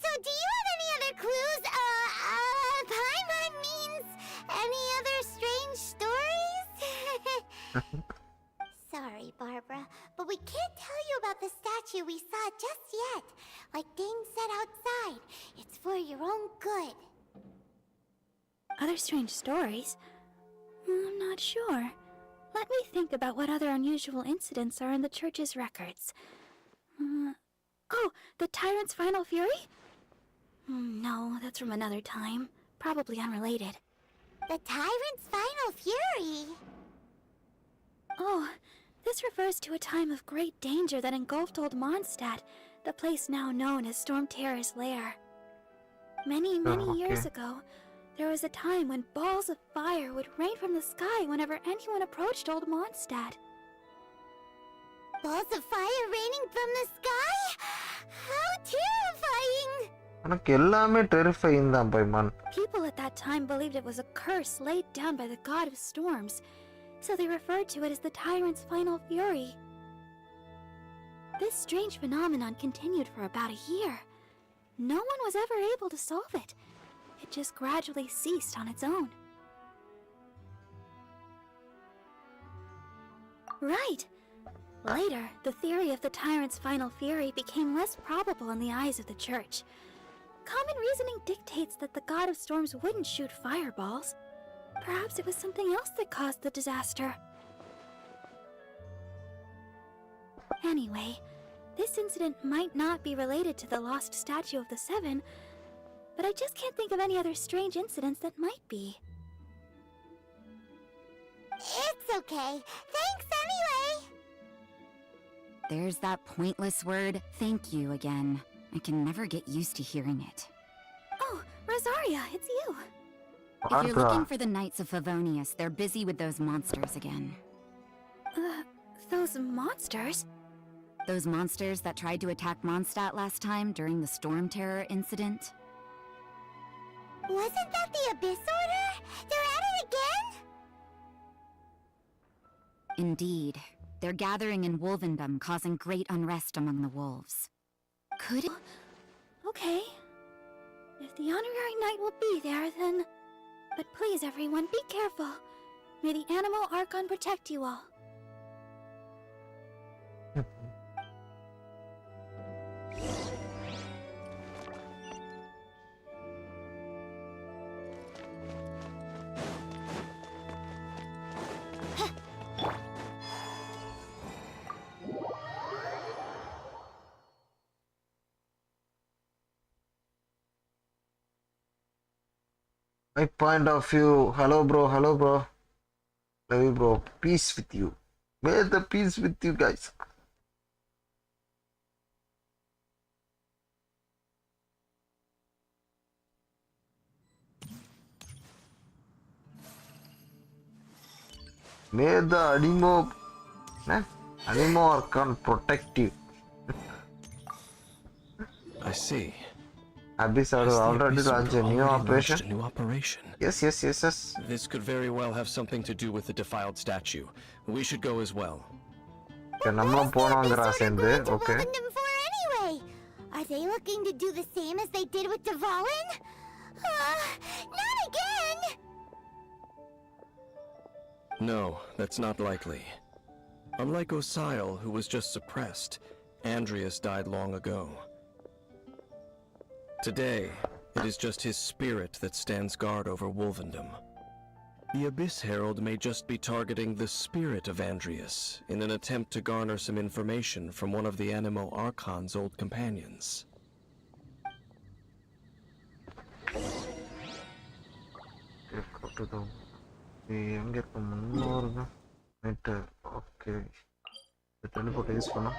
So do you have any other clues? Paimon means any other strange stories? Sorry, Barbara, but we can't tell you about the statue we saw just yet. Like Dane said outside, it's for your own good. Other strange stories? I'm not sure. Let me think about what other unusual incidents are in the church's records. Oh, the Tyrant's Final Fury? No, that's from another time. Probably unrelated. The Tyrant's Final Fury? Oh, this refers to a time of great danger that engulfed Old Mondstadt, the place now known as Storm Terror's lair. Many years ago, there was a time when balls of fire would rain from the sky whenever anyone approached Old Mondstadt. Balls of fire raining from the sky? How terrifying! எனக்கு எல்லாமே terrifying தான் பைமான். People at that time believed it was a curse laid down by the god of storms, so they referred to it as the Tyrant's Final Fury. This strange phenomenon continued for about a year. No one was ever able to solve it. It just gradually ceased on its own. Right. Later, the theory of the Tyrant's Final Fury became less probable in the eyes of the church. Common reasoning dictates that the god of storms wouldn't shoot fireballs. Perhaps it was something else that caused the disaster. Anyway, this incident might not be related to the lost statue of the Seven, but I just can't think of any other strange incidents that might be. It's okay. Thanks anyway! There's that pointless word, thank you, again. I can never get used to hearing it. Oh, Rosaria, it's you. If you're looking for the Knights of Favonius, they're busy with those monsters again. Those monsters? Those monsters that tried to attack Mondstadt last time during the Storm Terror incident? Wasn't that the Abyss Order? They're at it again? Indeed. They're gathering in Wolvendom, causing great unrest among the wolves. Could it? Okay. If the honorary knight will be there, then... But please, everyone, be careful. May the animal Archon protect you all. My point of view. Hello, bro. Hello, bro. Love you, bro. Peace with you. May the peace with you guys. May the Animo Archon protect you. I see. Abyss have Has the already Abyss launched a new already launched operation. a new operation? Yes. This could very well have something to do with the defiled statue. We should go as well. Okay, நம்மளும் போனோங்கறா சேர்ந்து. Okay. For anyway, are they looking to do the same as they did with Dvalin? Not again. No, that's not likely. Unlike Osial, who was just suppressed, Andreas died long ago. Today, it is just his spirit that stands guard over Wolvendom. The Abyss Herald may just be targeting the spirit of Andreas in an attempt to garner some information from one of the Animo Archon's old companions. எங்க இருக்கு முன்னோருங்க net okay teleport use பண்ணா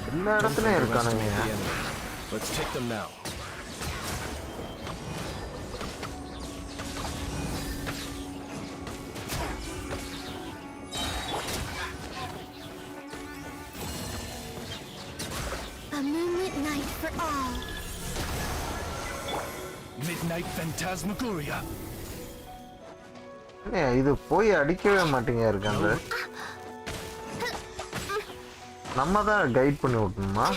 எல்லா இடத்துலயும் இருக்கானுங்க. Let's take them now. A moonlit night for all. Midnight Phantasmagoria. இது போய் அடிக்கவே மாட்டீங்க இருக்காங்க. நம்ம தான் கைட் பண்ணி விட்டணுமா?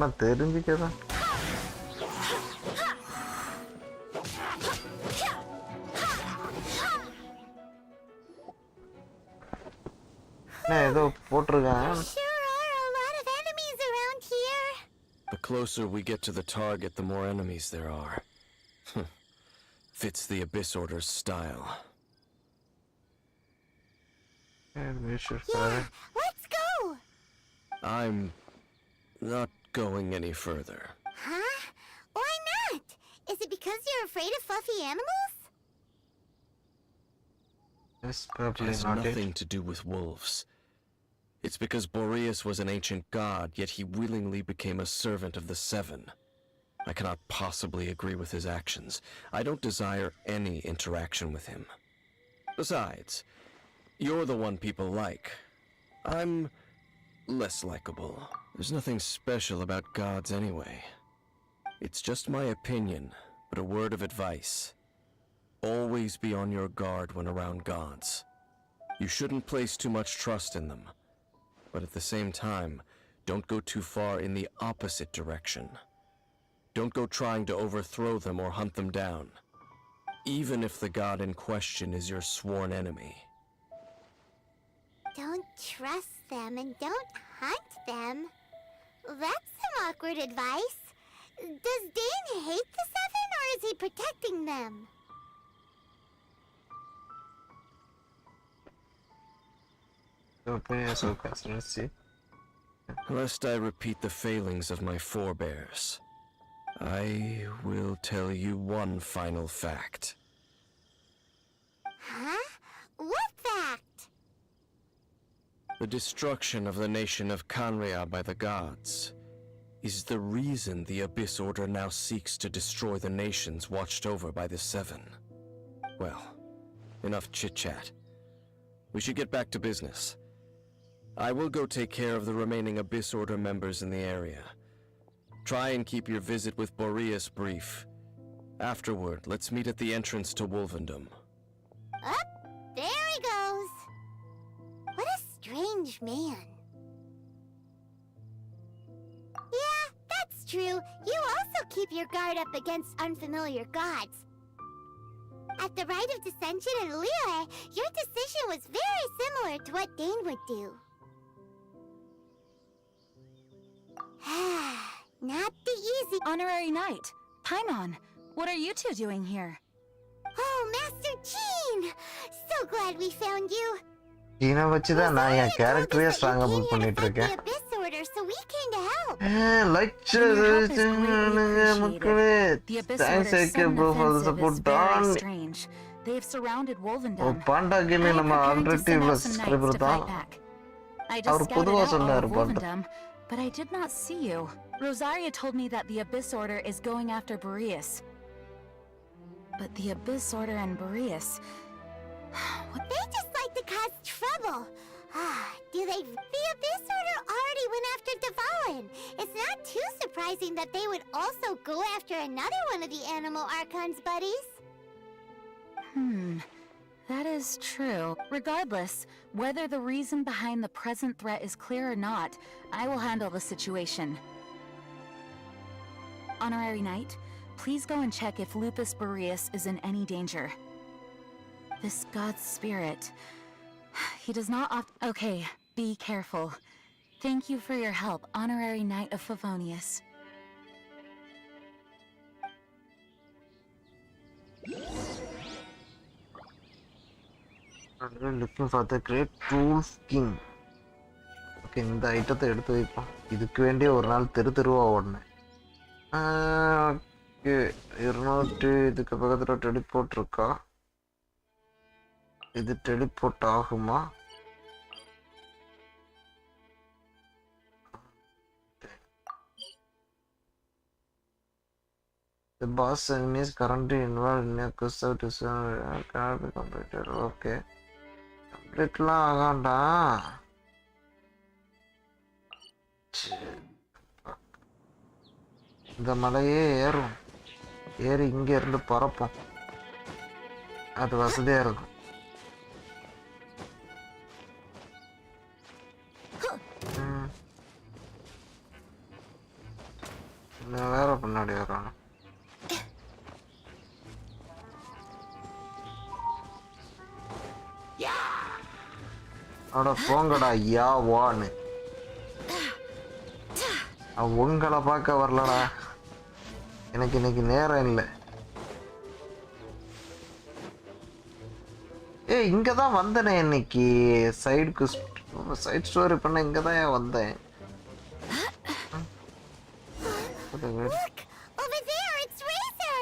நான் தெரிஞ்சுக்கதான். ஏதோ போட்டிருக்கான். The closer we get to the target, the more enemies there are. Fits the Abyss Order's style. Yeah, let's go! I'm not going any further. Huh? Why not? Is it because you're afraid of fluffy animals? It's probably It has not nothing to do with wolves. It's because Boreas was an ancient god, yet he willingly became a servant of the Seven. I cannot possibly agree with his actions. I don't desire any interaction with him. Besides, you're the one people like. I'm less likable. There's nothing special about gods anyway. It's just my opinion, but a word of advice. Always be on your guard when around gods. You shouldn't place too much trust in them. But at the same time, don't go too far in the opposite direction. Don't go trying to overthrow them or hunt them down, even if the god in question is your sworn enemy. Don't trust them and don't hunt them. That's some awkward advice. Does Dane hate the Seven, or is he protecting them? Let's see. Lest I repeat the failings of my forebears, I will tell you one final fact. Huh? What fact? The destruction of the nation of Kanria by the gods is the reason the Abyss Order now seeks to destroy the nations watched over by the Seven. Well, enough chit-chat. We should get back to business. I will go take care of the remaining Abyss Order members in the area. Try and keep your visit with Boreas brief. Afterward, let's meet at the entrance to Wolvendom. Up, there he goes. What a strange man. Yeah, that's true. You also keep your guard up against unfamiliar gods. At the Rite of Dissension in Liyue, your decision was very similar to what Dane would do. Not the easy... Honorary Knight, Paimon, what are you two doing here? Oh, Master Jean! So glad we found you. Jean வச்சு தான் நான் என் கேரக்டரே ஸ்ட்ராங்கா புல் பண்ணிட்டு இருக்கேன். So we came to help. The Abyss Order's sudden offensive is very strange. They've surrounded Wolvendom. Panda game நம்ம already இவ்வளவு subscriber தான். I just scouted out all of Wolvendom, but I did not see you. Rosaria told me that the Abyss Order is going after Boreas. But the Abyss Order and Boreas... They just like to cause trouble. Do they? The Abyss Order already went after Dvalin. It's not too surprising that they would also go after another one of the Animal Archon's buddies. That is true. Regardless, whether the reason behind the present threat is clear or not, I will handle the situation. Honorary Knight, please go and check if Lupus Boreas is in any danger. This god's spirit... He does not Okay, be careful. Thank you for your help, Honorary Knight of Favonius. I'm looking for the great tools king. Okay, இந்த ஐட்டத்தை எடுத்து வைப்போம். இதுக்கு வேண்டிய ஒரு நாள் தெருவா ஓடனேன். Okay 200 இதுக்கு பக்கத்துல டெலிபோர்ட் இருக்கா? இது டெலிபோர்ட் ஆகுமா? The boss enemy is currently involved in a quest of discovery cannot be completed. Okay. Complete la aganda. இந்த மலையே ஏறும். ஏறி இங்க இருந்து பறப்போம். அது வசதியா இருக்கும். வேற பின்னாடி வரான். அட போங்கடா யா வான்னு. உங்களை பார்க்க வரலடா. எனக்கு இன்னைக்கு நேரம் இல்லை. இங்கதான் வந்தனே இன்னைக்கு. சைட் ஸ்டோரி பண்ண இங்கதான் வந்தேன். Look! Over there, it's Razor!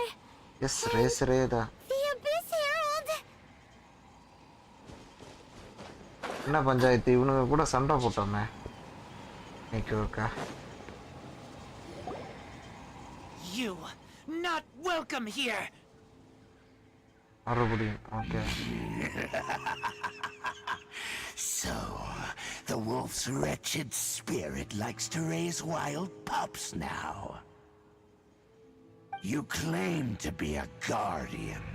Yes, Razor da. The Abyss Herald! என்ன பஞ்சாயத்து இவனுங்க கூட சண்டை போட்டோமே. Okay. You not welcome here. மறுபடியும் okay. So, the wolf's wretched spirit likes to raise wild pups now. You claim to be a guardian,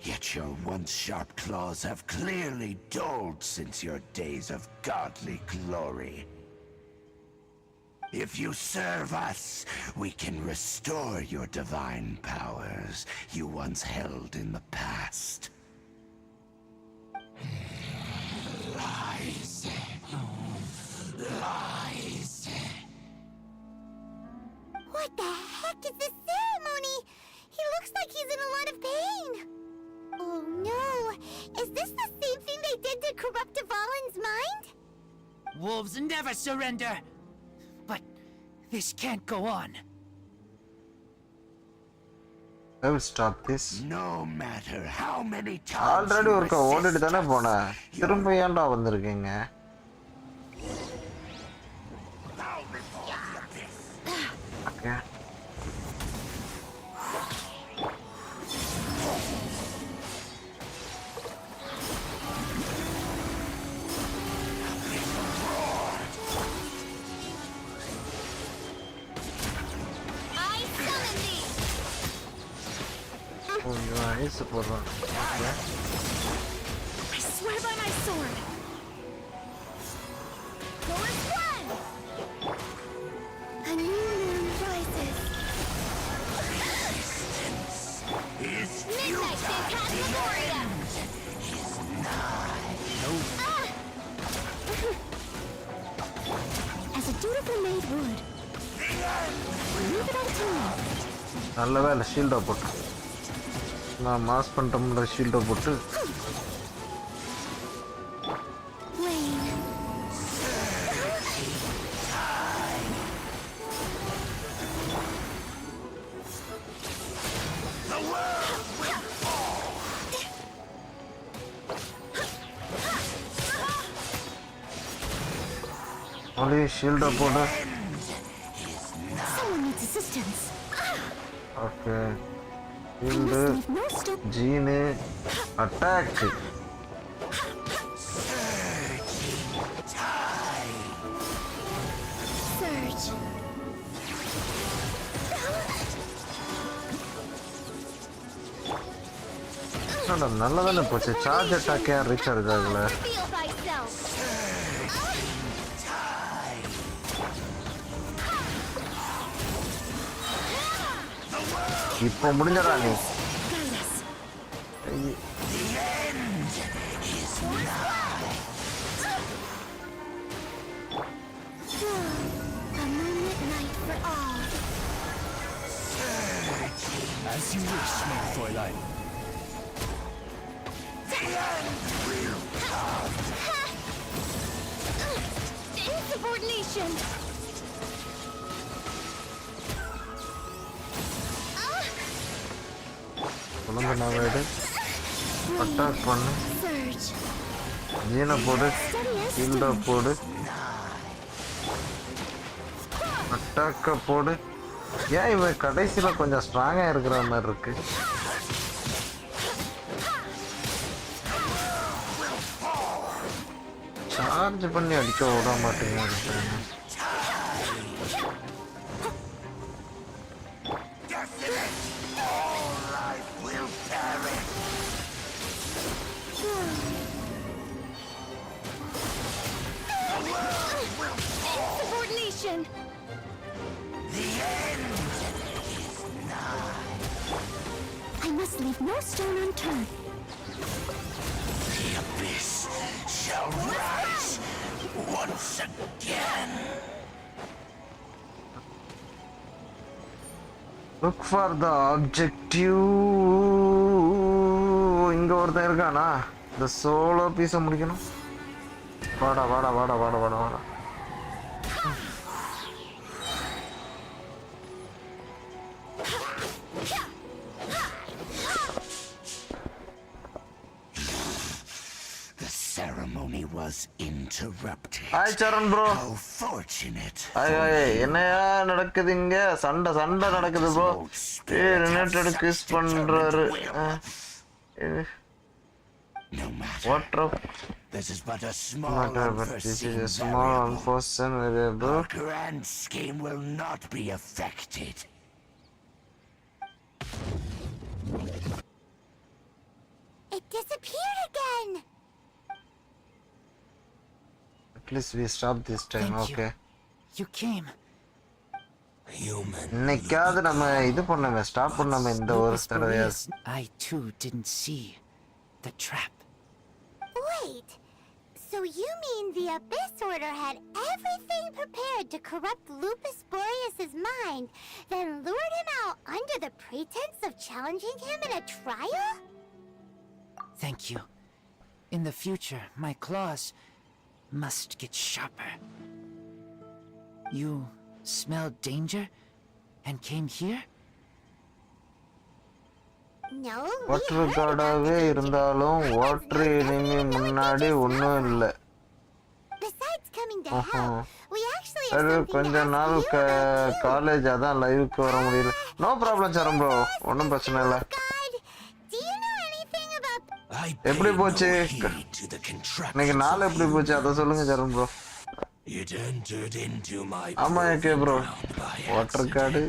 yet your once sharp claws have clearly dulled since your days of godly glory. If you serve us, we can restore your divine powers you once held in the past. Lies. Lies. What the heck is this ceremony? He looks like he's in a lot of pain. Oh no! Is this the same thing they did to corrupt Dvalin's mind? Wolves never surrender! But this can't go on. I will stop this. No matter how many times already ஒருக்க ஓடிட்டு தானே போனேன். திரும்ப ஏன்டா வந்திருக்கீங்க? Okay. Oh, nice. Okay. I swear by my sword. Chorus 1! A new moon rises. Midnight Phantasmagoria! As a dutiful maid would. Leave it all to me. நல்ல வேலை ஷீல்டை போட்டு நான் மாஸ் பண்ணிட்டோம்ன்ற ஷீல்டை போட்டு only ஷீல்டை போட்டு Someone needs assistance. Okay shield ஜீனு attack Surge. நல்லதானே போச்சு charge attack ஏன் ரீசார்ஜ் ஆகல Feel thyself. இப்போ முடிஞ்சடா நீ A moonlit night for all. As you wish, my Fräulein. Insubordination. குழந்தை நான் வீடு அட்டாக் பண்ணு Surge. ஜீனை போடு ஷீல்டை போடு அட்டாக்கை போடு ஏன் இவன் கடைசியில் கொஞ்சம் ஸ்ட்ராங்காக இருக்கிற மாதிரி இருக்கு சார்ஜ் பண்ணி அடிக்க விட மாட்டேங்க Insubordination. I must leave no stone unturned. The abyss shall rise once again. Look for the objective. இங்க ஒருத்தன் இருக்கானா இந்த சோலோ பீஸை முடிக்கணும் வாடா வாடா வாடா வாடா வாடா வாடா The ceremony was interrupted. Hi Charan bro. How fortunate. என்னையா நடக்குது இங்க சண்டை சண்டை நடக்குது ப்ரோ ரிலேட்டட் கிஸ் பண்றாரு No matter. What up? This is but a small unforeseen variable. Our grand scheme will not be affected. It disappeared again! At least we stopped this time. Thank you. Okay. You came. Human. இன்னைக்காவது நம்ம இது பண்ணாம stop பண்ணாம இந்த ஒரு தடவையா I too didn't see the trap. Wait, so you mean the Abyss Order had everything prepared to corrupt Lupus Boreas's mind, then lured him out under the pretense of challenging him in a trial? Thank you. In the future, my claws must get sharper. You smelled danger and came here? No, water கார்டாவே இருந்தாலும் water enemy முன்னாடி ஒன்றும் இல்லை Besides coming to help, we actually கொஞ்ச நாள் college அதான் லைவுக்கு வர முடியல. நோ ப்ராப்ளம் சரண் ப்ரோ, ஒன்றும் பிரச்சனை இல்லை. எப்படி போச்சு இன்னைக்கு நாள், எப்படி போச்சு அதை சொல்லுங்க சரண் ப்ரோ. ஆமா okay bro, water card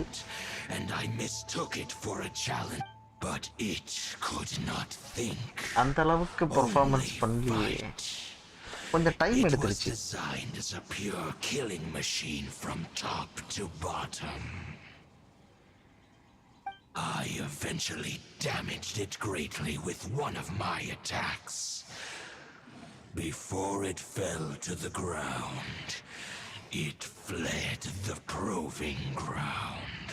and I mistook it for a challenge, but it could not think. அந்த அளவுக்கு பெர்ஃபார்மன்ஸ் பண்ணி கொஞ்சம் டைம் எடுத்துருச்சு. It was designed as a pure killing machine from top to bottom. I eventually damaged it greatly with one of my attacks. Before it fell to the ground, it fled the proving ground.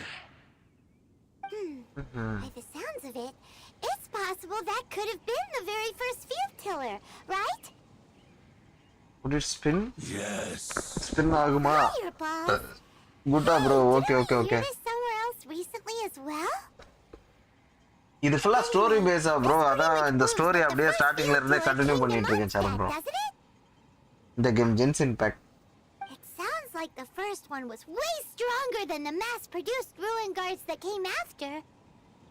By the sounds of it, it's possible that could have been the very first field tiller, right? Would it spin? Yes. Spin ஆகுமா? குட்டா bro, okay okay okay. Somewhere else recently as well? இது ஃபுல்லா story பேஸா bro? அதான் இந்த story அப்படியே ஸ்டார்டிங்ல இருந்தே continue பண்ணிட்டு இருக்கேன் சரண் ப்ரோ. இந்த game Genshin Impact. It sounds like the first one was way stronger than the mass-produced ruin guards that came after.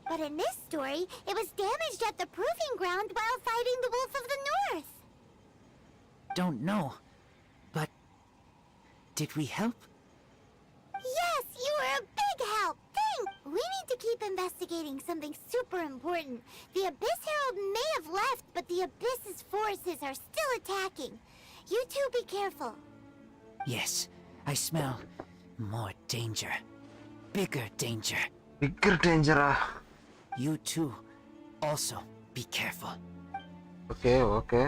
But in this story, it was damaged at the proving ground while fighting the Wolf of the North. Don't know, but did we help? Yes, you were a big help. Thanks. We need to keep investigating something super important. The Abyss Herald may have left, but the Abyss's forces are still attacking. You two be careful. Yes, I smell more danger. Bigger danger. Bigger danger. You too. Also, be careful. Okay, okay.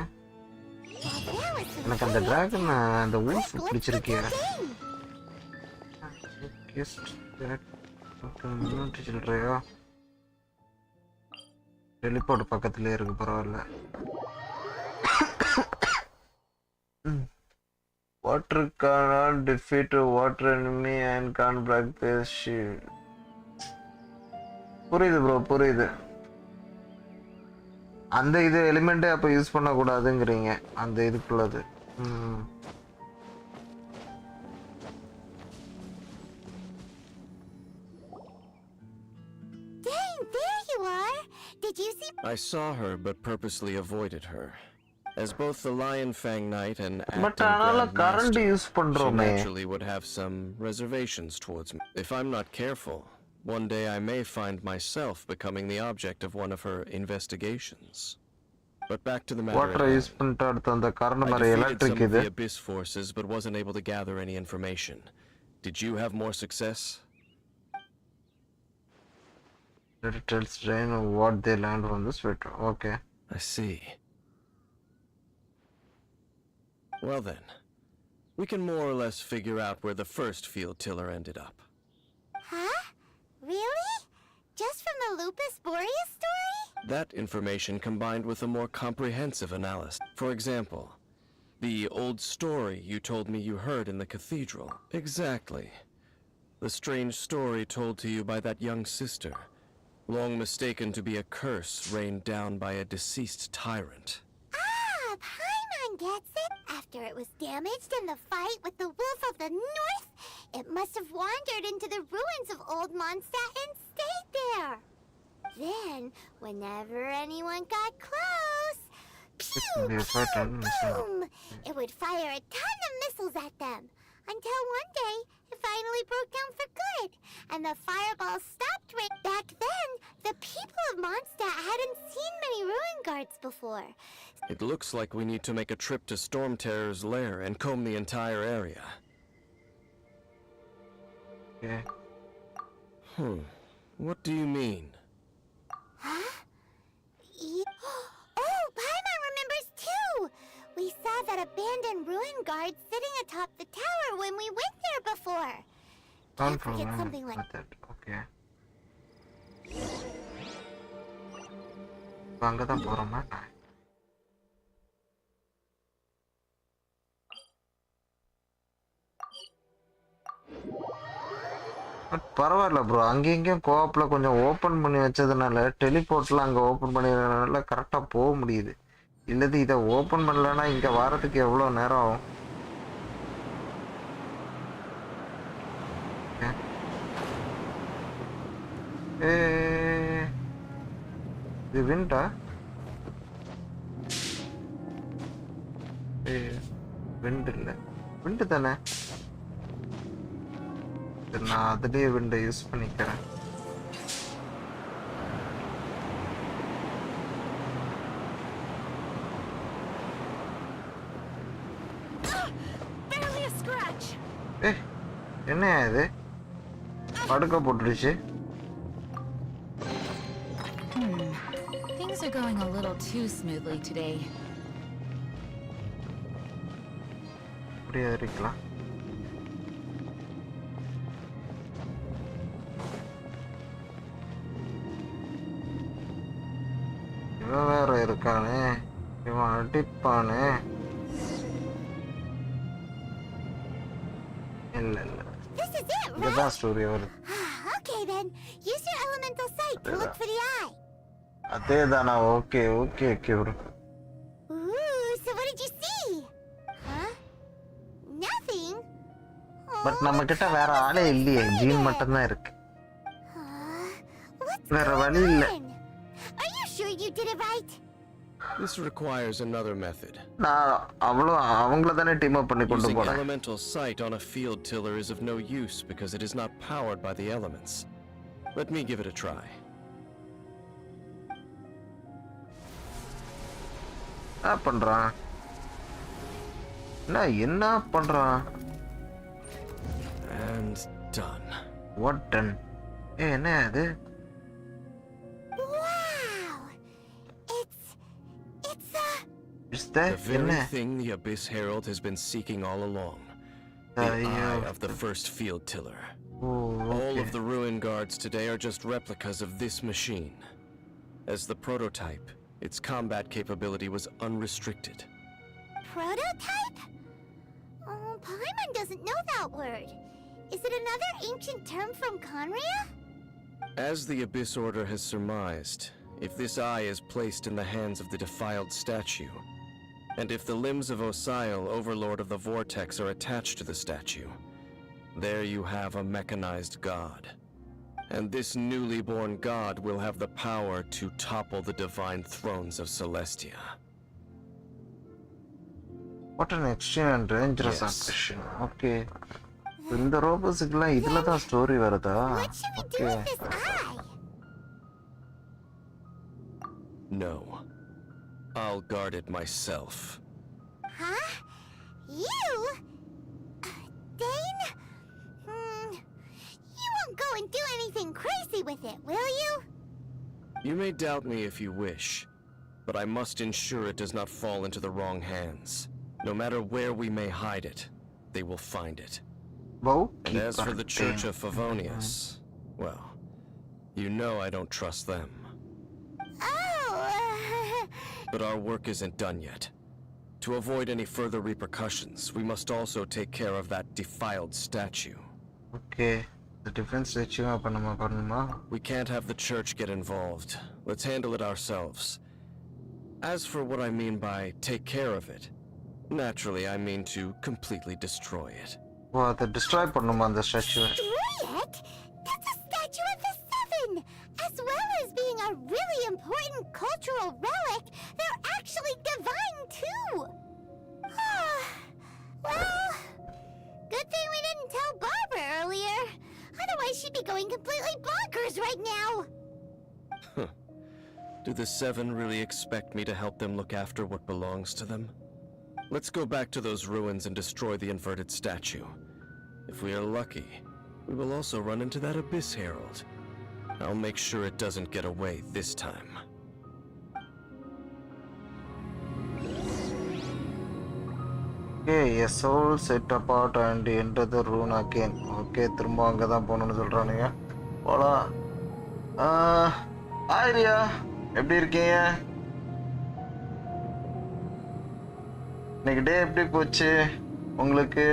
எனக்கு அந்த dragon அந்த wolf பிடிச்சிருக்கு. சில்றையா teleport பக்கத்துலயே இருக்கு, பரவாயில்ல. Water cannot defeat a water enemy and can't break their shield. புரியுது bro, புரியுது. அந்த இது எலிமெண்ட்டே அப்போ யூஸ் பண்ணக்கூடாதுங்கிறீங்க அந்த இதுக்குள்ளது. Dang, there you are. Did you see? I saw her but purposely avoided her. As both the Lion Fang Knight and But acting Grand Master, she she naturally would have some reservations towards me. If I'm not careful, one day I may find myself becoming the object of one of her investigations. But back to the matter. Water use பண்ணிட்டு அந்த காரணம் மாதிரி electric இது. The Abyss forces but wasn't able to gather any information. Did you have more success? It tells Drain what they learned from this video. Okay. I see. Well then, we can more or less figure out where the first field tiller ended up. Huh? Really? Just from the Lupus Boreas story? That information combined with a more comprehensive analysis. For example, the old story you told me you heard in the cathedral. Exactly. The strange story told to you by that young sister, long mistaken to be a curse rained down by a deceased tyrant. Ah, Paimon gets it. After it was damaged in the fight with the Wolf of the North, it must have wandered into the ruins of Old Mondstadt and stayed there. Then, whenever anyone got close, pew, pew, boom, it would fire a ton of missiles at them. Until one day, it finally broke down for good, and the fireball stopped right back then. The people of Mondstadt hadn't seen many ruin guards before. It looks like we need to make a trip to Storm Terror's lair and comb the entire area. Okay. What do you mean? Huh? Oh, Paimon remembers too! We saw that abandoned ruin guard sitting atop the tower when we went there before. Can't forget something like that. Okay. அங்கதான் போறோமா? பரவாயில்ல bro, அங்கேயும் கோஆப்ல கொஞ்சம் open பண்ணி வச்சதுனால டெலிபோர்ட்லாம் அங்கே open பண்ணிடுறதுனால கரெக்டாக போக முடியுது. இல்லது இதை ஓப்பன் பண்ணலன்னா இங்கே வாரத்துக்கு எவ்வளோ நேரம் ஆகும்? இருக்கேன். இது விண்டா? விண்டு இல்லை, விண்டு தானே. நான் அதுலேயே விண்டை யூஸ் பண்ணிக்கிறேன். என்ன இது படுக்க போட்டுடுச்சு. Things are going a little too smoothly today. அப்படியே இருக்கலாம். இவன் வேற இருக்கானே, இவன் அடிப்பானே. இல்ல இல்ல, இதுதான் ஸ்டோரி வருது. Okay then, use your elemental sight to look for the eye. அதேதானா? Okay okay okay bro. Ooh, so what did you see? Huh? Nothing. But நம்ம கிட்ட வேற ஆளே இல்லையே, ஜீன் மட்டும் தான் இருக்கு. வேற வழி இல்ல. Are you sure you did it right? This requires another method. நான் அவங்கள தானே டீம் அப் பண்ணி கொண்டு Using போறேன். elemental sight on a field tiller is of no use because it is not powered by the elements. Let me give it a try. பண்றான் என்ன பண்றான்? And done. What done? என்ன அது? The very thing the Abyss Herald has been seeking all along. The eye of the first field tiller. All of the ruin guards today are just replicas of this machine. As the prototype, its combat capability was unrestricted. Prototype? Oh, Paimon doesn't know that word. Is it another ancient term from Conria? As the Abyss Order has surmised, if this eye is placed in the hands of the defiled statue, and if the limbs of Osial, Overlord of the Vortex, are attached to the statue, there you have a mechanized god. And this newly born god will have the power to topple the divine thrones of Celestia. What an extreme and dangerous ambition. Okay. இந்த ரோபோஸ்க்குலாம் இதுல தான் story வருதா? Okay. What should we do with this eye? No. I'll guard it myself. Huh? You? Dane? You won't go and do anything crazy with it, will you? You may doubt me if you wish, but I must ensure it does not fall into the wrong hands. No matter where we may hide it, they will find it. And as for the Church of Favonius, well, you know I don't trust them. But our work isn't done yet. To avoid any further repercussions, we must also take care of that defiled statue. Okay. The defense statue we can't have the church get involved. Let's handle it ourselves. As for what I mean by take care of it, naturally I mean to completely destroy it. Wow, the destroy the statue. Destroy it? That's a statue of the Seven! As well as being a really important cultural relic, they're actually divine too! Well, good thing we didn't tell Barbara earlier. Otherwise she'd be going completely bonkers right now! Do the Seven really expect me to help them look after what belongs to them? Let's go back to those ruins and destroy the inverted statue. If we are lucky, we will also run into that Abyss Herald. I'll make sure it doesn't get away this time. Okay, a soul set apart and enter the rune again. Okay, திரும்ப அங்க தான் போணும்னு சொல்றானுங்க. போலாம். ஆரியா, எப்படி இருக்கீங்க? இன்னைக்கு டே எப்படி போச்சு உங்களுக்கு?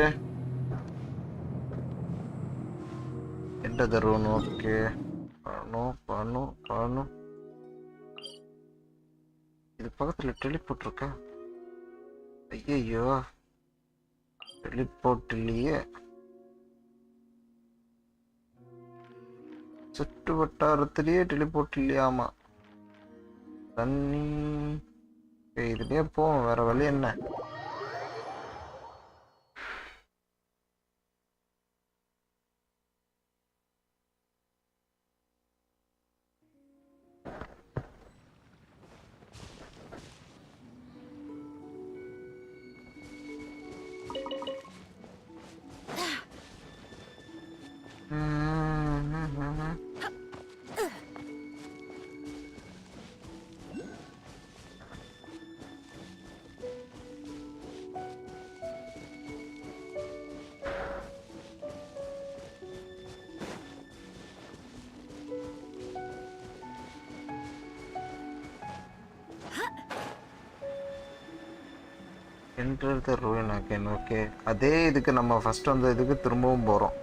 Enter the rune. Okay. Banu. இது பக்கத்துல டெலிபோர்ட் இருக்கா? ஐயோ, டெலிபோர்ட் இல்லையே. சுற்று வட்டாரத்திலேயே டெலிபோர்ட் இல்லையாமா. தண்ணி இதுலயே போவோம், வேற வழி என்ன? Enter the ruin again. Okay, அதே இதுக்கு நம்ம ஃபர்ஸ்ட் வந்த இதுக்கு திரும்பவும் போறோம்.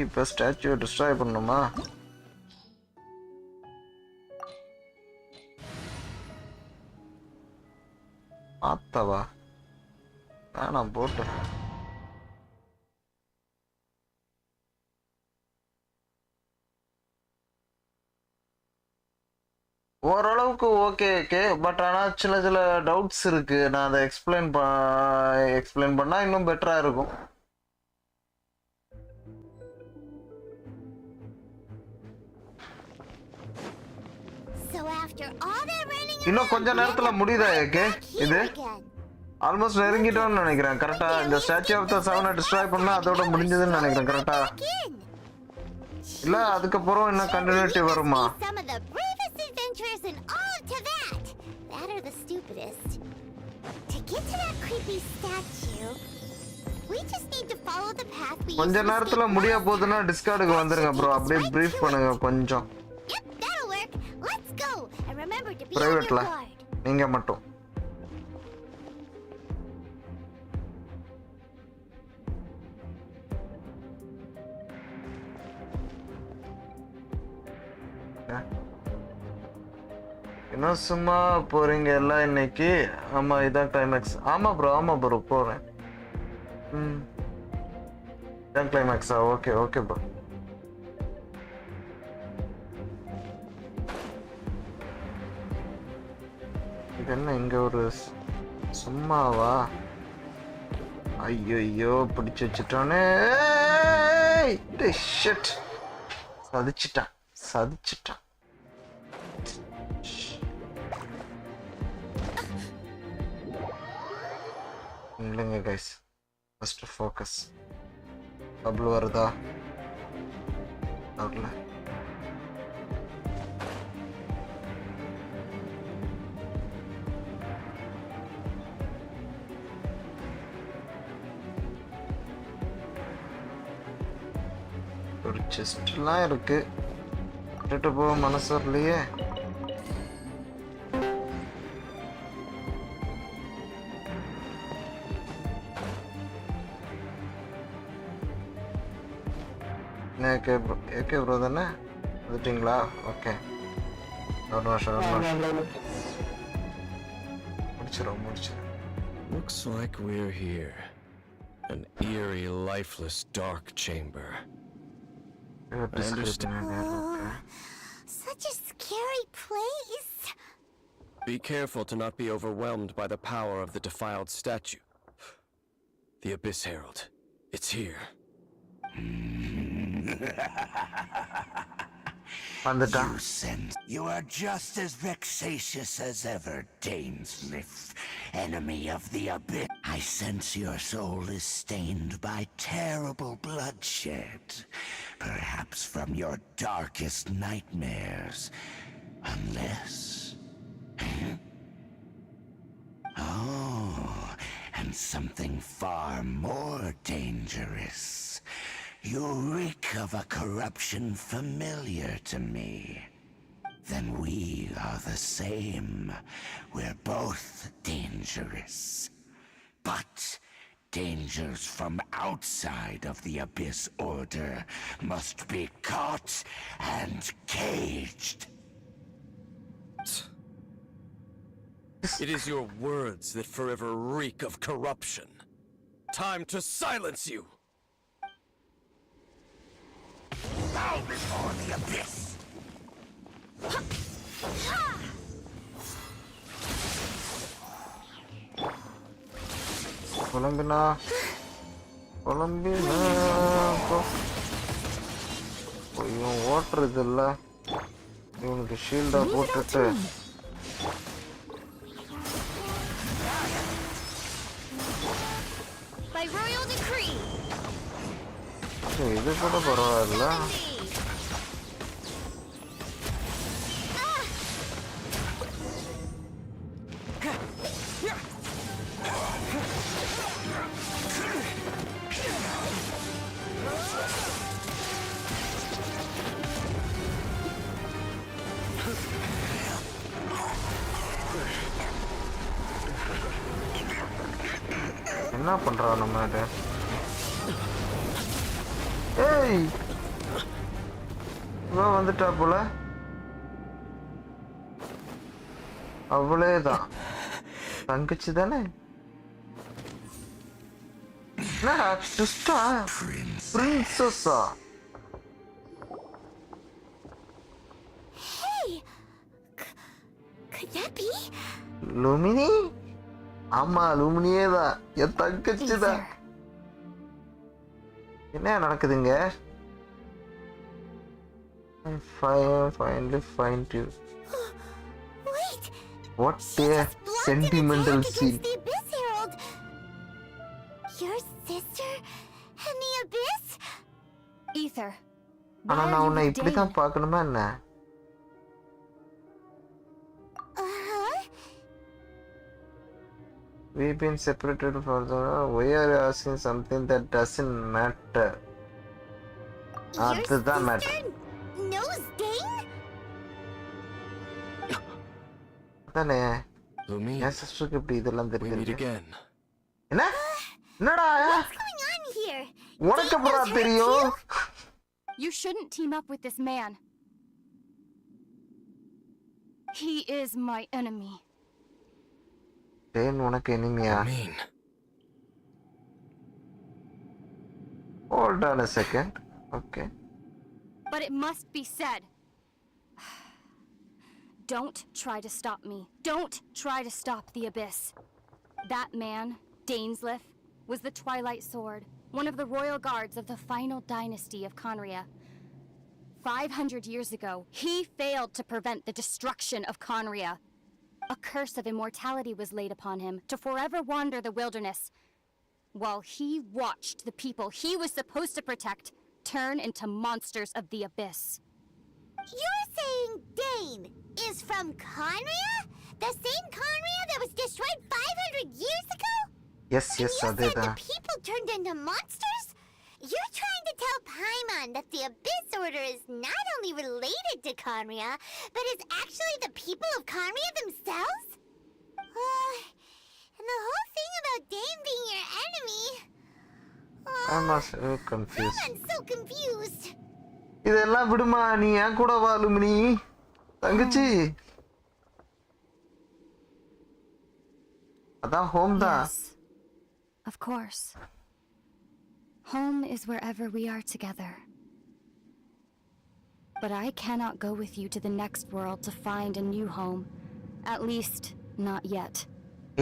இப்போ ஸ்டாச்சுவை டிஸ்ட்ராய் பண்ணணுமா? ஆத்தவா நான் போட்டு ஓரளவுக்கு ஓகே ஓகே. பட் ஆனால் சில சில டவுட்ஸ் இருக்கு. நான் அதை எக்ஸ்பிளைன் பண்ணா இன்னும் பெட்டரா இருக்கும். இன்னும் கொஞ்ச நேரத்துல முடியுதா ஏகே? இது ஆல்மோஸ்ட் நெருங்கிட்டோம்னு நினைக்கிறேன். கரெக்டா இந்த ஸ்டாச்சு ஆஃப் த செவனை டிஸ்ட்ராய் பண்ணா அதோட முடிஞ்சதுன்னு நினைக்கிறேன். கரெக்டா இல்ல அதுக்கப்புறம் என்ன கண்டினியூட்டி வருமா? கொஞ்ச நேரத்துல முடிய போகுதுன்னா டிஸ்கார்டுக்கு வந்துருங்க ப்ரோ. அப்படியே பிரீஃப் பண்ணுங்க கொஞ்சம் பிரைவேட்ல நீங்க மட்டும். என்ன சும்மா போறீங்க எல்லாம் இன்னைக்கு? ஆமா இதான் கிளைமேக்ஸ். ஆமா ப்ரோ போறேன். இதான் கிளைமேக்ஸா? Okay okay bro. இது என்ன இங்க ஒரு சும்மாவா? ஐயோ பிடிச்சு வச்சுட்டானே. சதிச்சிட்டான். இல்லைங்க கைஸ், ஃபர்ஸ்ட் ஃபோக்கஸ். பப்ளு வருதா? வரல. ஒரு செஸ்ட்லாம் இருக்கு. விட்டுட்டு போக மனசு வரலையே. ஏகே ப்ரோ தானே வந்துட்டீங்களா? ஓகே முடிச்சிடும். Looks like we're here. An eerie, lifeless, dark chamber. I understand. Such a scary place. Be careful to not be overwhelmed by the power of the defiled statue. The Abyss Herald. It's here. You are just as vexatious as ever, Dainsmith, enemy of the Abyss. I sense your soul is stained by terrible bloodshed, perhaps from your darkest nightmares, unless... Oh, and something far more dangerous. You reek of a corruption familiar to me. Then we are the same. We're both dangerous. But dangers from outside of the Abyss Order must be caught and caged. It is your words that forever reek of corruption. Time to silence you! Bow before me! கொலம்பினா இவன் ஓட்டுறது இல்ல இவனுக்கு ஷீல்டா போட்டுட்டு By royal decree. இது கூட பரவாயில்ல. என்ன பண்றான் நம்ம அது? ஏய் இவன் வந்துட்டா போல. அவ்வளேதான் தங்கச்சி தானே. என்னடா ட்விஸ்டா? பிரின்சஸா? Hey, could that be? லூமினி? ஆமா லூமினியே தான், என் தங்கச்சி தான். என்ன நடக்குதுங்க? I finally find you. Wait. What a sentimental scene. The Abyss Herald. Your sister and the Abyss? Ether. ஆனா நான் உன்னை இப்படி தான் பார்க்கணுமா என்ன? We've been separated for the. Why are you asking something that doesn't matter? Your That matter. knows Dane? தானே Lumi, என் சிஸ்டருக்கு இப்படி இதெல்லாம் we meet தெரியுது. again. என்ன? என்னடா? What's going on here? உனக்கு எப்படா தெரியும்? You shouldn't team up with this man. He is my enemy. Dan உனக்கு எனிமியா? Mean. Hold on a second. Okay. But it must be said. Don't try to stop me. Don't try to stop the Abyss. That man, Dainsleif, was the Twilight Sword, one of the royal guards of the final dynasty of Conria. 500 years ago, he failed to prevent the destruction of Conria. A curse of immortality was laid upon him to forever wander the wilderness, while he watched the people he was supposed to protect turn into monsters of the Abyss. You're saying Dane is from Conria? The same Conria that was destroyed 500 years ago? Yes, And you said the அதேதான். people turned into monsters? You're trying to tell Paimon that the Abyss Order is not only related to Conria, but is actually the people of Conria themselves? And the whole thing about Dane being your enemy... I'm so confused. I'm so confused. இதெல்லாம் விடுமா, நீ ஏன் கூட வா லூமினி தங்கச்சி. அதான் home தான். Yes, of course. Home is wherever we are together. But I cannot go with you to the next world to find a new home. At least, not yet.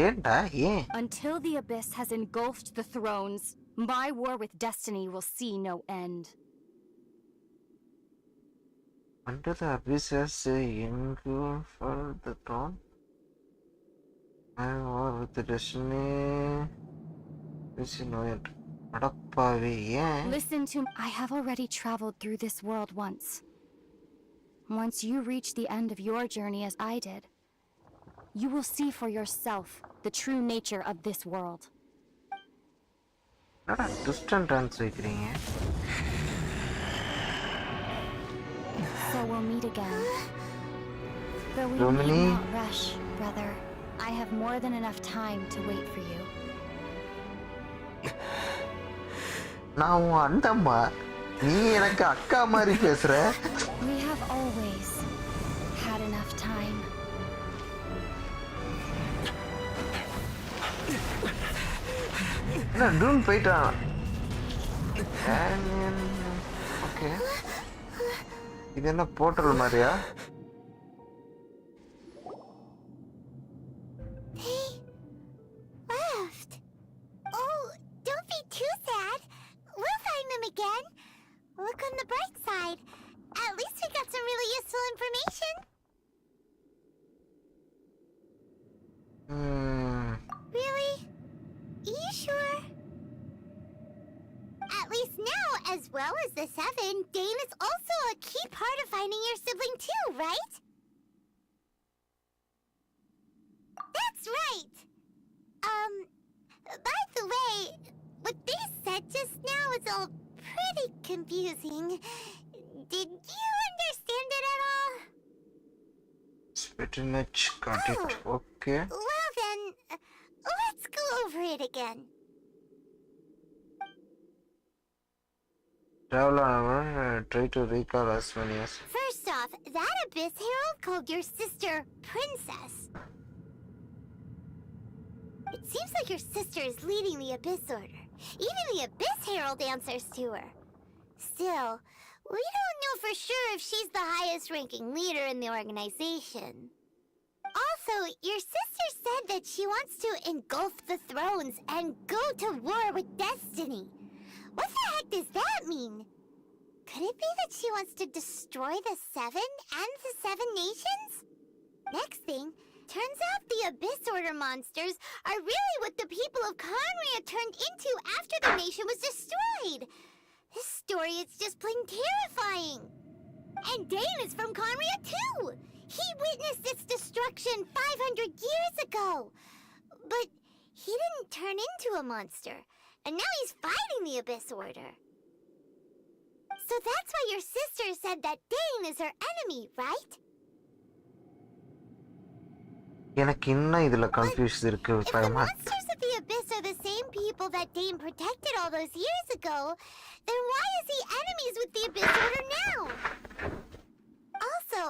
ஏன்டா ஏன்? Until the Abyss has engulfed the thrones, my war with destiny will see no end. Under the Abyss has engulfed the throne. My war with the destiny is no end. அடப்பாவி ஏன்? Listen to me. I have already traveled through this world once. Once you reach the end of your journey as I did, you will see for yourself the true nature of this world. என்னடா twist and turns வைக்கிறீங்க? So we'll meet again. Though we Lumini? need not rush, brother. I have more than enough time to wait for you. நான் உன் அண்டம்மா, நீ எனக்கு அக்கா மாதிரி பேசுற. We have always had enough time. என்ன டூன் போயிட்டான். ஓகே, இது என்ன போர்ட்டல் மாதிரியா? They left. Oh, look on the bright side. At least we got some really useful information. Really? Are you sure? At least now, as well as the 7, Dane is also a key part of finding your sibling too, right? That's right! By the way, what they said just now is all pretty confusing. Did you understand it at all? It's pretty much got it. Okay. Well then, let's go over it again. Travel on, try to recall as many as... First off, that Abyss Herald called your sister Princess. It seems like your sister is leading the Abyss Order. Even the Abyss Herald answers to her. Still, we don't know for sure if she's the highest ranking leader in the organization. Also, your sister said that she wants to engulf the thrones and go to war with Destiny. What the heck does that mean? Could it be that she wants to destroy the 7 and the 7 nations? Next thing, turns out the Abyss Order monsters are really what the people of Conria turned into after the nation was destroyed. This story is just plain terrifying. And Dane is from Conria too. He witnessed its destruction 500 years ago. But he didn't turn into a monster. And now he's fighting the Abyss Order. So that's why your sister said that Dane is her enemy, right? எனக்கு இன்னும் இதுல confuse இருக்கு If the monsters of the Abyss are the same people that Dane protected all those years ago, then why is he enemies with the Abyss Order now? Also,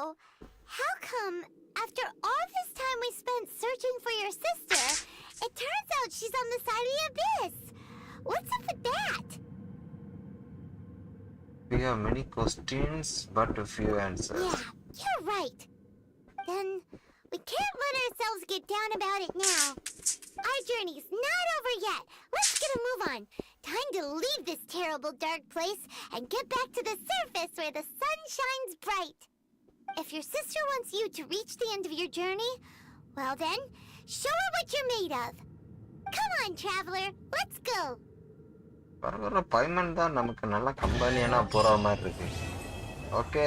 how come, after all this time we spent searching for your sister, it turns out she's on the side of the Abyss? What's up with that? We have many questions, but a few answers. Yeah, you're right. Then we can't let ourselves get down about it now. Our journey's not over yet. Let's get a move on. Time to leave this terrible dark place and get back to the surface where the sun shines bright. If your sister wants you to reach the end of your journey, well then, show her what you're made of. Come on, traveler, let's go. வர பைமன் தான் நமக்கு நல்ல கம்பெனியானா போற மாதிரி இருக்கு. Okay.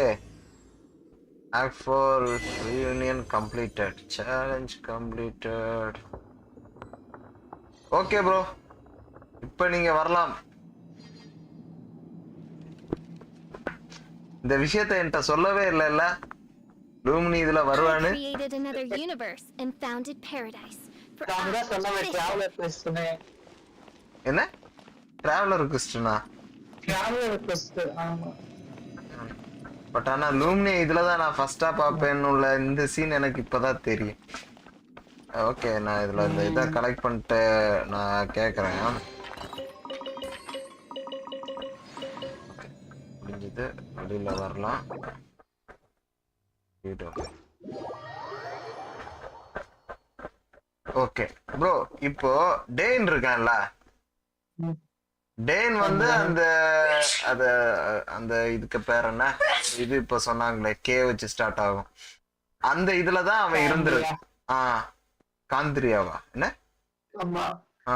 Act 4 reunion completed. Challenge completed. Okay bro. இப்போ நீங்க வரலாம். இந்த விஷயத்தை என்கிட்ட சொல்லவே இல்லைல்ல. லூமினி இதுல வருவான்னு. Created another universe and founded paradise. என்ன? டிராவலர் ரிக்வெஸ்ட்னா? டிராவலர் ரிக்வெஸ்ட் ஆமா. பட் ஆனா லூமினி இதுல தான் நான் ஃபர்ஸ்டா பாப்பேன்னு உள்ள இந்த சீன் எனக்கு இப்பதான் தெரியும். ஓகே, நான் இதுல இந்த இதை கலெக்ட் பண்ணிட்டு நான் கேக்குறேன். முடிஞ்சது, வெளியில வரலாம். ஓகே ப்ரோ, இப்போ டேன் இருக்கான்ல, டேன் வந்து அந்த அத அந்த இதுக்கு பேர் என்ன, இது இப்ப சொன்னாங்களே கே வச்சு ஸ்டார்ட் ஆகும், அந்த இதுலதான் அவன் இருந்திருக்கு. காந்திரியாவா என்ன?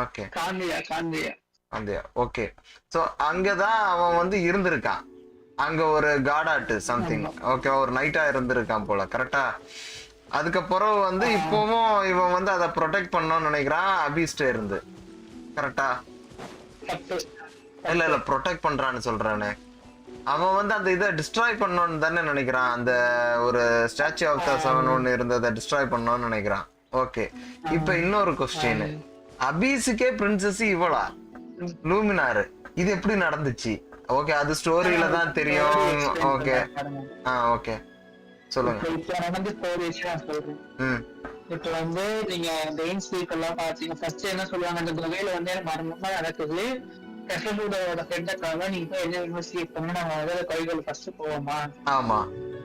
ஓகே, காந்தியா. ஓகே, சோ அங்கதான் அவன் வந்து இருந்திருக்கான். அங்க ஒரு காடாட்டு சம்திங். ஓகே, ஒரு நைட்டா இருந்திருக்கான் போல. கரெக்டா? அதுக்கப்புறம் வந்து இப்பவும் இவன் வந்து அதை ப்ரொடெக்ட் பண்ணணும்னு நினைக்கிறான் அபிஸ்ட இருந்து. கரெக்டா? இல்ல இல்ல, ப்ரொடெக்ட் பண்றான்னு சொல்றானே. அவன் வந்து அந்த இதை டிஸ்ட்ராய் பண்ணணும்னு தானே நினைக்கிறான். அந்த ஒரு ஸ்டாச்சு ஆஃப் த 7 ஒன்னு இருந்ததை டிஸ்ட்ராய் பண்ணணும்னு நினைக்கிறான். ஓகே, இப்ப இன்னொரு கொஸ்டின். அபிஸுக்கே பிரின்சஸ் இவளா லூமினாரு, இது எப்படி நடந்துச்சு? ஓகே, அது ஸ்டோரியில தான் தெரியும். ஓகே, ஓகே சொல்லுங்க. இப்ப வந்து நீங்க டெயின் ஸ்பீக் எல்லாம் பாத்தீங்க. ஃபர்ஸ்ட் என்ன சொல்லுவாங்க, அந்த குகையில வந்து மர்மமா நடக்குது, கெசலூடோட ஃப்ரெண்டுக்காக நீங்க போய் என்ன இன்வெஸ்டிகேட் பண்ணி நாங்க முதல்ல கைகள் ஃபர்ஸ்ட் போவோமா? ஆமா.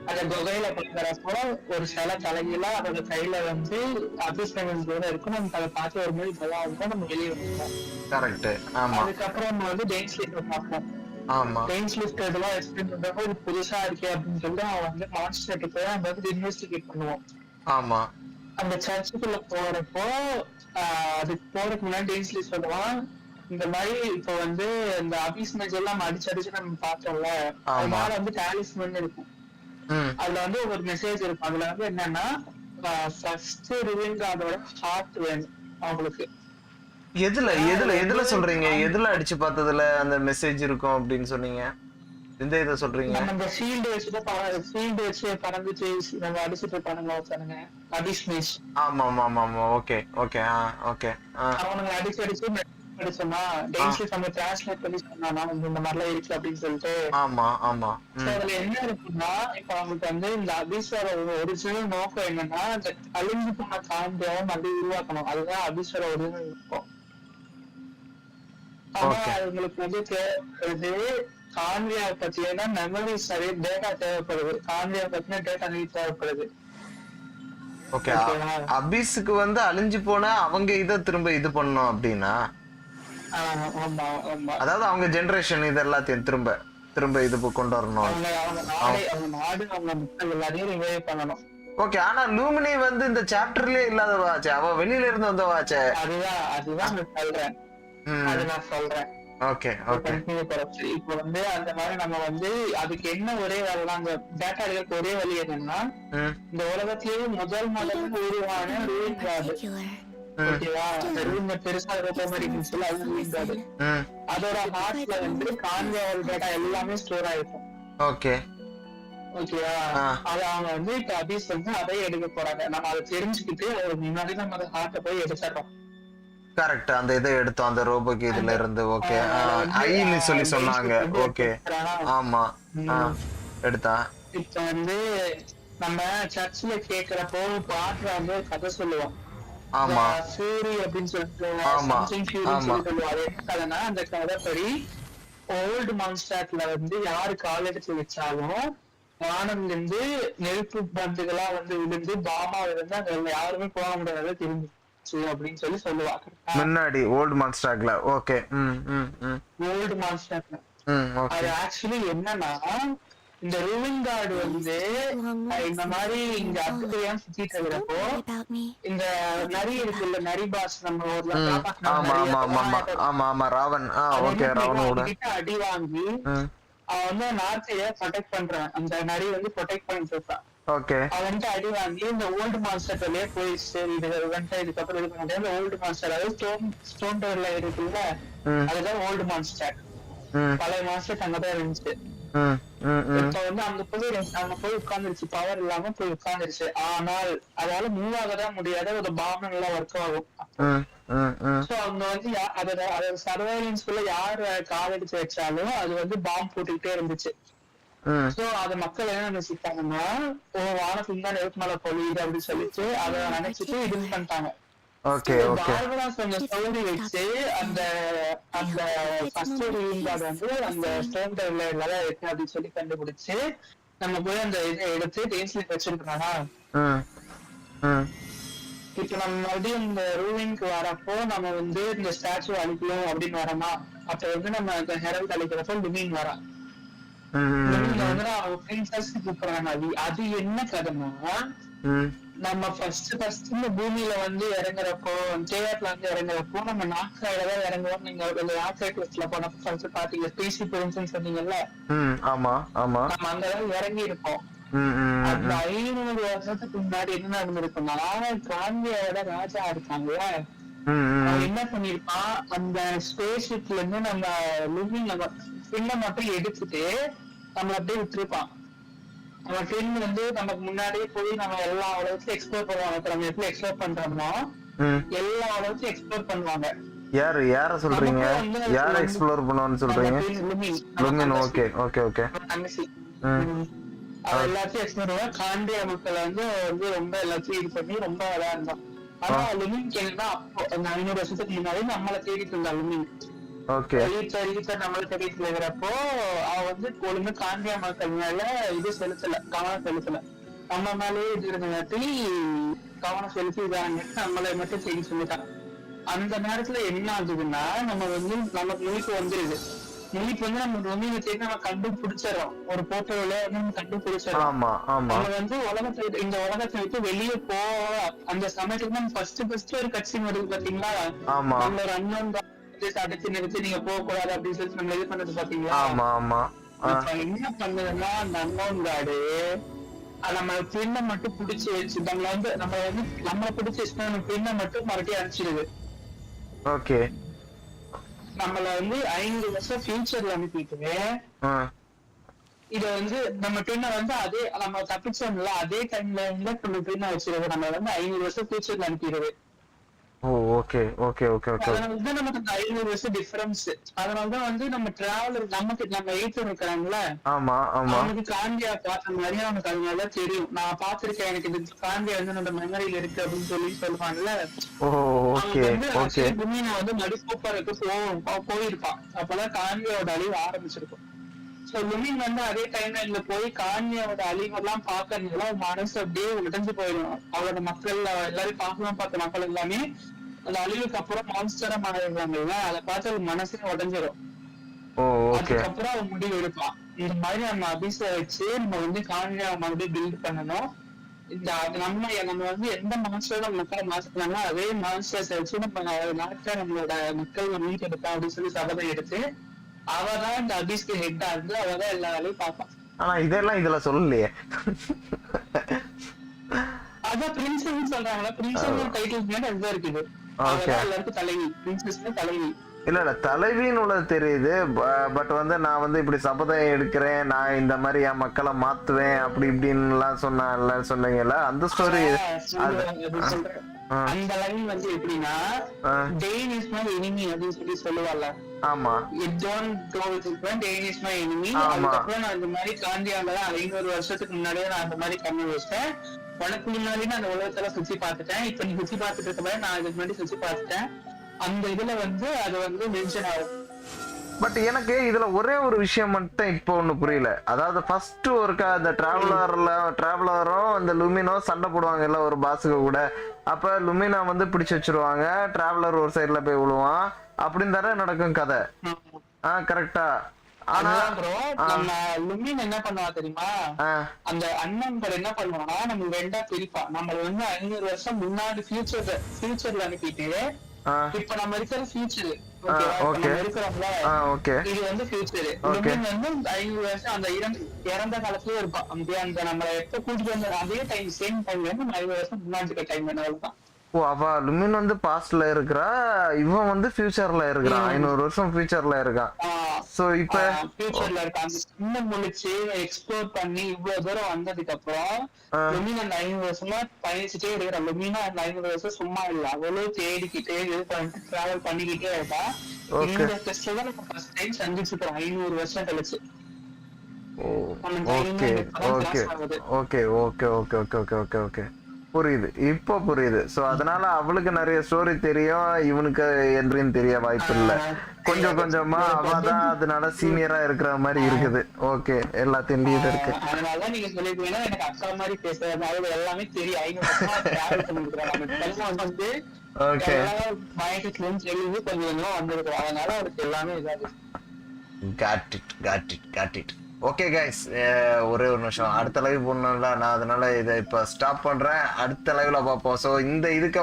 அந்த குகையில பாக்குறப்போ ஒரு சில தலைகீழா அதோட கையில வந்து அபிஸ்டோட இருக்கும். நமக்கு அதை பார்த்து ஒரு மாதிரி பயம், நம்ம வெளியே வந்துருக்கோம். கரெக்ட். ஆமா. அதுக்கப்புறம் நம்ம வந்து டெயின் ஸ்பீக் பார்ப்போம். ஆமா டெயின்ஸ்லிஸ்ட் இதெல்லாம் எக்ஸ்பிளைன் பண்றப்போ இது புதுசா இருக்கே அப்படின்னு சொல்லிட்டு அவன் வந்து மான்ஸ்டர்கிட்ட போய் அந்த வந்து இன்வெஸ்டிகேட் பண்ணுவான். ஆமா அந்த சர்ச்சுக்குள்ள போறப்போ அதுக்கு போறதுக்கு முன்னாடி டெயின்ஸ்லி சொல்லுவான், இந்த மாதிரி இப்போ வந்து இந்த அபிஸ் மேஜ் எல்லாம் அடிச்சு நம்ம பார்த்தோம்ல, அதனால வந்து டாலிஸ்மன் இருக்கும். அதுல வந்து ஒரு மெசேஜ் இருக்கும். அதுல வந்து என்னன்னா ஃபர்ஸ்ட் ரிவீல் அதோட ஹார்ட் வேணும் அவங்களுக்கு. எதுல சொல்றீங்க? எதுல அடிச்சு பார்த்ததுல அந்த மெசேஜ் இருக்கும் அப்படின்னு சொன்னீங்க? எந்த இதை சொல்றீங்க? நம்ம இந்த ஃபீல்டு வச்சு பறந்துச்சு நம்ம அடிச்சுட்டு இருப்பானுங்க ஒருத்தனுங்க அபிஸ் மேஜ். ஆமா ஆமா ஆமா ஆமா ஓகே ஓகே ஓகே அவனுங்க அடிச்சு படிச்சோம்னா டெய்லி நம்ம டிரான்ஸ்லேட் பண்ணி சொன்னா இந்த மாதிரிலாம் இருக்கு அப்படின்னு சொல்லிட்டு. ஆமா ஆமா அதுல என்ன இருக்குன்னா இப்ப அவங்களுக்கு வந்து இந்த அபிஸ்வர ஒரிஜினல் நோக்கம் என்னன்னா இந்த அழிஞ்சு போன காண்டியாவை மறுபடியும் உருவாக்கணும். அதுதான் அபிஸ்வர ஒரிஜினல் நோக்கம். ஆனா அவங்களுக்கு வந்து தேவைப்படுது காண்டியா பத்தினா மெமரிஸ் நிறைய டேட்டா தேவைப்படுது. காண்டியா பத்தின டேட்டா நிறைய தேவைப்படுது. ஓகே அபிஸ்க்கு வந்து அழிஞ்சு போனா அவங்க இத திரும்ப இது பண்ணணும் அப்படின்னா, அதாவது அவங்க ஜெனரேஷன் இது எல்லாத்தையும் திரும்ப இது கொண்டு வரணும். ஓகே ஆனா லூமினி வந்து இந்த சாப்டர்லயே இல்லாதவாச்சே, அவ வெளியில இருந்து வந்தவாச்சே. அதுதான் நான் சொல்றேன். ஓகே ஓகே இப்போ வந்து அந்த மாதிரி நம்ம வந்து அதுக்கு என்ன ஒரே வேலை, அந்த டேட்டா எடுக்க ஒரே வழி என்னன்னா இந்த உலகத்திலேயே முதல் உருவான ரூயின் கார்டு. ஓகேவா? அந்த ரூம் பெருசா இருக்க மாதிரி இருந்துச்சு, அது ரூயின் கார்டு. அதோட ஹார்ட்ல வந்து கான்வியாவோட டேட்டா எல்லாமே ஸ்டோர் ஆயிருக்கும். ஓகே ஓகேவா? அது அவங்க வந்து இப்ப அபிஸ் வந்து அதையே எடுக்க போறாங்க. நம்ம அதை தெரிஞ்சுக்கிட்டு முன்னாடி நம்ம அதை ஹார்ட்டை போய் எடுத்துறோம். கரெக்ட். அந்த இதை எடுத்தோம் அந்த ரோபோக்கு இதுல இருந்து. ஓகே ஐன்னு சொல்லி சொன்னாங்க. ஓகே ஆமா எடுத்தா. இப்ப வந்து நம்ம சர்ச்ல கேக்குறப்போ பாட்டு வந்து கதை சொல்லுவோம். ஆமா சூரி அப்படின்னு சொல்லுவாரு. கதைனா அந்த கதைப்படி ஓல்டு மான்ஸ்டாட்ல வந்து யாரு கால் எடுத்து வச்சாலும் வானம்ல இருந்து நெருப்பு பந்துகளா வந்து விழுந்து பாமா விழுந்து அங்க யாருமே போக முடியாத திரும்பி அப்படின்னு சொல்லி சொல்லுவாங்க முன்னாடி ஓல்டு மான்ஸ்டாக்ல. ஓகே ஓல்டு மான்ஸ்டாக்ல அது ஆக்சுவலி என்னன்னா இந்த ரூவிங் கார்டு வந்து இந்த மாதிரி இங்க அத்துக்கையான் சுத்திட்டு இருக்கிறப்போ இந்த நரி இருக்குல்ல, நரி பாஸ் நம்ம ஊர்ல அடி வாங்கி அவன் வந்து நாட்டைய ப்ரொடெக்ட் பண்றான். அந்த நரி வந்து ப்ரொடெக்ட் பண்ணிட்டு இருப்பான். அவன்ட்டு அடி வாங்கி இந்த ஓல்டு மான்ஸ்டர்லயே போயிடுச்சு. இதுக்கப்புறம் இது பண்ண இந்த ஓல்டு மான்ஸ்டர், அதாவது ஸ்டோன் டவர்ல இருக்குல்ல, அதுதான் ஓல்டு மான்ஸ்டர். பழைய மான்ஸ்டர் அங்கதான் இருந்துச்சு. இப்ப வந்து அங்க போய் உட்கார்ந்துருச்சு, பவர் இல்லாம போய் உட்கார்ந்துருச்சு. ஆனால் அதால மூவ் ஆகதான் முடியாத ஒரு பாம்பு நல்லா ஒர்க் ஆகும். சோ அவங்க வந்து அதோட சர்வைலன்ஸ்குள்ள யாரு கால் எடுத்து வச்சாலும் அது வந்து பாம்பு போட்டுக்கிட்டே இருந்துச்சு. சோ அத மக்கள் என்ன நினைச்சிட்டாங்கன்னா, வானத்துல தான் நெருப்பு மழை பொழியுது அப்படின்னு சொல்லிட்டு அதை நினைச்சிட்டு இது பண்ணிட்டாங்க. கொஞ்சம் ஸ்டோரி வச்சு அந்த அந்த ஃபர்ஸ்ட் வந்து அந்த ஸ்டோன் டவர்ல எல்லாம் இருக்கு அப்படின்னு சொல்லி கண்டுபிடிச்சு நம்ம போய் அந்த இதை எடுத்து டேன்ஸ்லிக் வச்சிருக்கோம்னா, இப்ப நம்ம மறுபடியும் இந்த ரூவிங்க்கு வரப்போ நம்ம வந்து இந்த ஸ்டாச்சு அழிக்கணும் அப்படின்னு வரோமா, அப்ப வந்து நம்ம இந்த ஹெரல்ட் அழிக்கிறப்போ லுமின் வரா. லுமின்ல வந்து அவங்க பிரின்சஸ் கூப்பிடுறாங்க. அது என்ன கதைன்னா, நம்ம ஃபர்ஸ்ட் இந்த பூமியில வந்து இறங்குறப்போ, தேயாட்ல வந்து இறங்குறப்போ நம்ம நாக்காயில தான் இறங்குவோம். நீங்க நாக்காய்ட்ல போன ஃபர்ஸ்ட் பாத்தீங்க பேசி பிரின்சஸ் சொன்னீங்கல்ல, நம்ம அங்கதான் இறங்கி இருக்கோம். அந்த 500 வருஷத்துக்கு முன்னாடி என்ன நடந்திருக்குன்னா, காந்தியோட ராஜா இருக்காங்கல்ல, அவன் என்ன பண்ணிருப்பான், அந்த ஸ்பேஸ் ஷிப்ல இருந்து நம்ம லிவிங் பின்ன மட்டும் எடுத்துட்டு நம்மள அப்படியே விட்டுருப்பான். நம்ம ட்ரெயின் வந்து நமக்கு முன்னாடியே போய் நம்ம எல்லா உலகத்தையும் எக்ஸ்ப்ளோர் பண்ணுவாங்க. நம்ம எப்படி எக்ஸ்ப்ளோர் பண்றோமோ எல்லா உலகத்தையும் எக்ஸ்ப்ளோர் பண்ணுவாங்க. யார சொல்றீங்க? யார எக்ஸ்ப்ளோர் பண்ணுவான்னு சொல்றீங்க? லுமின். ஓகே ஓகே ஓகே அது எல்லாத்தையும் எக்ஸ்ப்ளோர் பண்ணுவாங்க. காண்டியா மக்களை வந்து ரொம்ப எல்லாத்தையும் இது பண்ணி ரொம்ப இதா இருந்தான். ஆனா லுமின் என்னன்னா, அப்போ அந்த 500 வருஷத்துக்கு முன்னாடி நம்மளை தேடிட்டு இருந்தா லுமின். நம்மள தேடிட்டு இருக்கிறப்போ அவ வந்து ஒழுங்கு காண்டியா மக்கள் மேல இது கவனம் செலுத்தல. நம்ம மேலேயே இது இருந்தங்காட்டி கவனம் செலுத்தி நம்மளை மட்டும் செய்ய சொல்லிட்டான். அந்த நேரத்துல என்ன ஆகுதுன்னா, நம்ம வந்து நமக்கு முழுக்க வந்துருது. இப்ப வந்து நம்ம லுமினை தேடி நம்ம கண்டுபிடிச்சிடறோம், ஒரு போட்டோல நம்ம கண்டுபிடிச்சிடறோம். ஆமா ஆமா நம்ம வந்து இந்த உலகத்தை விட்டு வெளியே அந்த சமயத்துல நம்ம ஃபர்ஸ்ட் ஒரு கட்சி வருது பாத்தீங்களா, ஆமா நம்ம ஒரு அண்ணன் தடுத்து நிறுத்தி நீங்க போக கூடாது அப்படின்னு சொல்லி நம்ம இது பண்ணது பாத்தீங்களா. ஆமா ஆமா இப்ப என்ன பண்ணதுன்னா அந்த அன்னோன் கார்டு நம்ம பின்ன மட்டும் பிடிச்சி வச்சு நம்மளை பிடிச்சி வச்சுன்னா நம்ம பின்ன மட்டும் மறுபடியும் அனுப்பிச்சிடுது. ஓகே நம்மள வந்து 500 வருஷம் ஃபியூச்சர்ல அனுப்பிட்டு இத வந்து நம்ம பின்ன வந்து அதே நம்ம தப்பிச்சோம்ல அதே டைம்ல வந்து நம்ம பின்ன வச்சிருது. நம்ம வந்து 500 வருஷம் ஃபியூச்சர்ல அனுப்பிடுது. ஓ ஓகே ஓகே ஓகே ஓகே. அதனாலதான் நமக்கு அந்த 500 வருஷம் டிஃபரன்ஸ். அதனாலதான் வந்து நம்ம டிராவலர் நம்ம எயிட் இருக்கிறாங்கல்ல, ஆமா ஆமா அவனுக்கு காந்தியா பார்த்த மாதிரி அவனுக்கு அதனால தெரியும். நான் பாத்திருக்கேன், எனக்கு இந்த காந்தியா வந்து நம்ம மெமரியில இருக்கு அப்படின்னு சொல்லி சொல்லுவாங்கல்ல. ஓ ஓகே ஓகே. பூமியில வந்து நடுப்போக்கு போயிருப்பான். அப்பதான் காந்தியோட அழிவு ஆரம்பிச்சிருக்கும். சோ லுமின் வந்து அதே டைம்ல போய் காந்தியோட அழிவெல்லாம் பாக்குறதுல மனசு அப்படியே உடைஞ்சு போயிடும். அவரோட மக்கள் எல்லாரும் பார்க்கலாம் பார்த்த மக்கள் எல்லாமே அந்த அழிவுக்கு அப்புறம் மான்ஸ்டரா மாறிடுறாங்கல்ல, அதை பார்த்து ஒரு மனசே உடைஞ்சிடும். அதுக்கப்புறம் அவன் முடிவு எடுப்பான், இந்த மாதிரி நம்ம அபிஷ வச்சு நம்ம வந்து காந்தியா மறுபடியும் பில்ட் பண்ணணும். இந்த நம்ம வந்து எந்த மான்ஸ்டரோட மக்களை மாத்தினாலும் அதே மான்ஸ்டர்ஸ் வச்சு நம்ம நாட்டை நம்மளோட மக்கள் மீட் எடுப்போம் அப்படின்னு சொல்லி சபதம் எடுத்து அவதான் இந்த அபிஸ்க்கு ஹெட்டா இருந்து அவதான் எல்லா வேலையும் பார்ப்பான். ஆனா இதெல்லாம் இதுல சொல்லலையே. அதான் பிரின்சஸ் சொல்றாங்களா, பிரின்சஸ் டைட்டில் முன்னாடி அதுதான் இருக்குது. எல்லாருக்கும் தலைவி, பிரின்சஸ் தலைவி. இல்ல தலைவின்னு உள்ளது தெரியுது. பட் வந்து நான் வந்து இப்படி சபதம் எடுக்கிறேன், நான் இந்த மாதிரி என் மக்களை மாத்துவேன் அப்படி இப்படின்னு எல்லாம் சொன்னீங்கல்ல, அந்த ஸ்டோரி. அந்த லைன் வந்து எப்படின்னா, டெயின் இஸ் மை எனிமி அப்படின்னு சொல்லி சொல்லுவாள்ல. ஆமா, அதுக்கப்புறம் நான் இந்த மாதிரி காந்தியால 500 வருஷத்துக்கு முன்னாடியே நான் அந்த மாதிரி கம்மி வச்சிட்டேன். உனக்கு முன்னாடி நான் அந்த உலகத்துல சுத்தி பார்த்துட்டேன். இப்ப நீ சுத்தி பார்த்துட்டு இருக்க மாதிரி நான் இதுக்கு முன்னாடி சுத்தி பார்த்துட்டேன். அந்த இதுல வந்து அது வந்து மென்ஷன் ஆகும். பட் எனக்கு இதுல ஒரே ஒரு விஷயம் மட்டும் இப்போ ஒண்ணு புரியல. அதாவது ஃபர்ஸ்ட் ஒருக்கா அந்த டிராவலரும் அந்த லுமினோ சண்டை போடுவாங்க இல்ல ஒரு பாஸுக்கு கூட. அப்ப லுமினா வந்து பிடிச்சு வச்சிருவாங்க, டிராவலர் ஒரு சைட்ல போய் விழுவான், அப்படின்னு தானே நடக்கும் கதை. கரெக்டா? ஆனா நம்ம லுமின் என்ன பண்ணுவா தெரியுமா, அந்த அண்ணன் கூட என்ன பண்ணுவானா நம்ம ரெண்டா பிரிப்பா. நம்ம வந்து 500 வருஷம் முன்னாடி ஃபியூச்சர்ல அனுப்பிட்டு இப்ப நம்ம இருக்கிற ஃபியூச்சர் இது வந்து ஃபியூச்சர். லுமின் வந்து 500 வருஷம் அந்த இறந்த காலத்திலேயே இருப்பான். அந்த நம்மள எப்ப கூட்டிட்டு வந்த அதே டைம் சேம் டைம்ல வந்து 500 வருஷம் முன்னாடி இருக்க டைம் என்னதான். ஓ, அவ லுமின் வந்து பாஸ்ட்ல இருக்கிறா, இவன் வந்து ஃபியூச்சர்ல இருக்கிறான், 500 வருஷம் ஃபியூச்சர்ல இருக்கான். சோ இப்ப ஃபியூச்சர்ல இருக்க அந்த சின்ன முழிச்சு எக்ஸ்ப்ளோர் பண்ணி இவ்வளவு தூரம் வந்ததுக்கு அப்புறம் லுமின் அந்த 500 வருஷமா பயணிச்சுட்டே இருக்கிற. லுமினா அந்த 500 வருஷம் சும்மா இல்ல, அவ்வளவு தேடிக்கிட்டே இது பண்ணிட்டு டிராவல் பண்ணிக்கிட்டே இருக்கா. இந்த டெஸ்ட் தான் நம்ம ஃபர்ஸ்ட் டைம் சந்திச்சுக்கிறோம் 500 வருஷம் கழிச்சு. ஓகே புரியுது, இப்போ புரியுது. சோ அதனால அவளுக்கு நிறைய ஸ்டோரி தெரியும், இவனுக்கு என்றும் தெரிய வாய்ப்பு இல்ல. கொஞ்சம் கொஞ்சமா அவதான் அதனால சீனியரா இருக்கிற மாதிரி இருக்குது. ஓகே, எல்லாத்தையும் லீட் இருக்கு. அதனால நீங்க சொல்லிருக்கீங்கன்னா எனக்கு அக்கா மாதிரி பேசுறது எல்லாமே தெரியும். 500 டிராவல் பண்ணிருக்காங்க வந்து மைண்ட்ல தெரியுது, கொஞ்சம் வந்திருக்கோம். அதனால அவருக்கு எல்லாமே இதாகுது. Got it. ஓகே கைஸ், ஒரே ஒரு நிமிஷம், அடுத்த லைவ் போடணும்ல நான், அதனால இதை இப்போ ஸ்டாப் பண்றேன். அடுத்த லைவ்ல பார்ப்போம். ஸோ இந்த இதுக்கு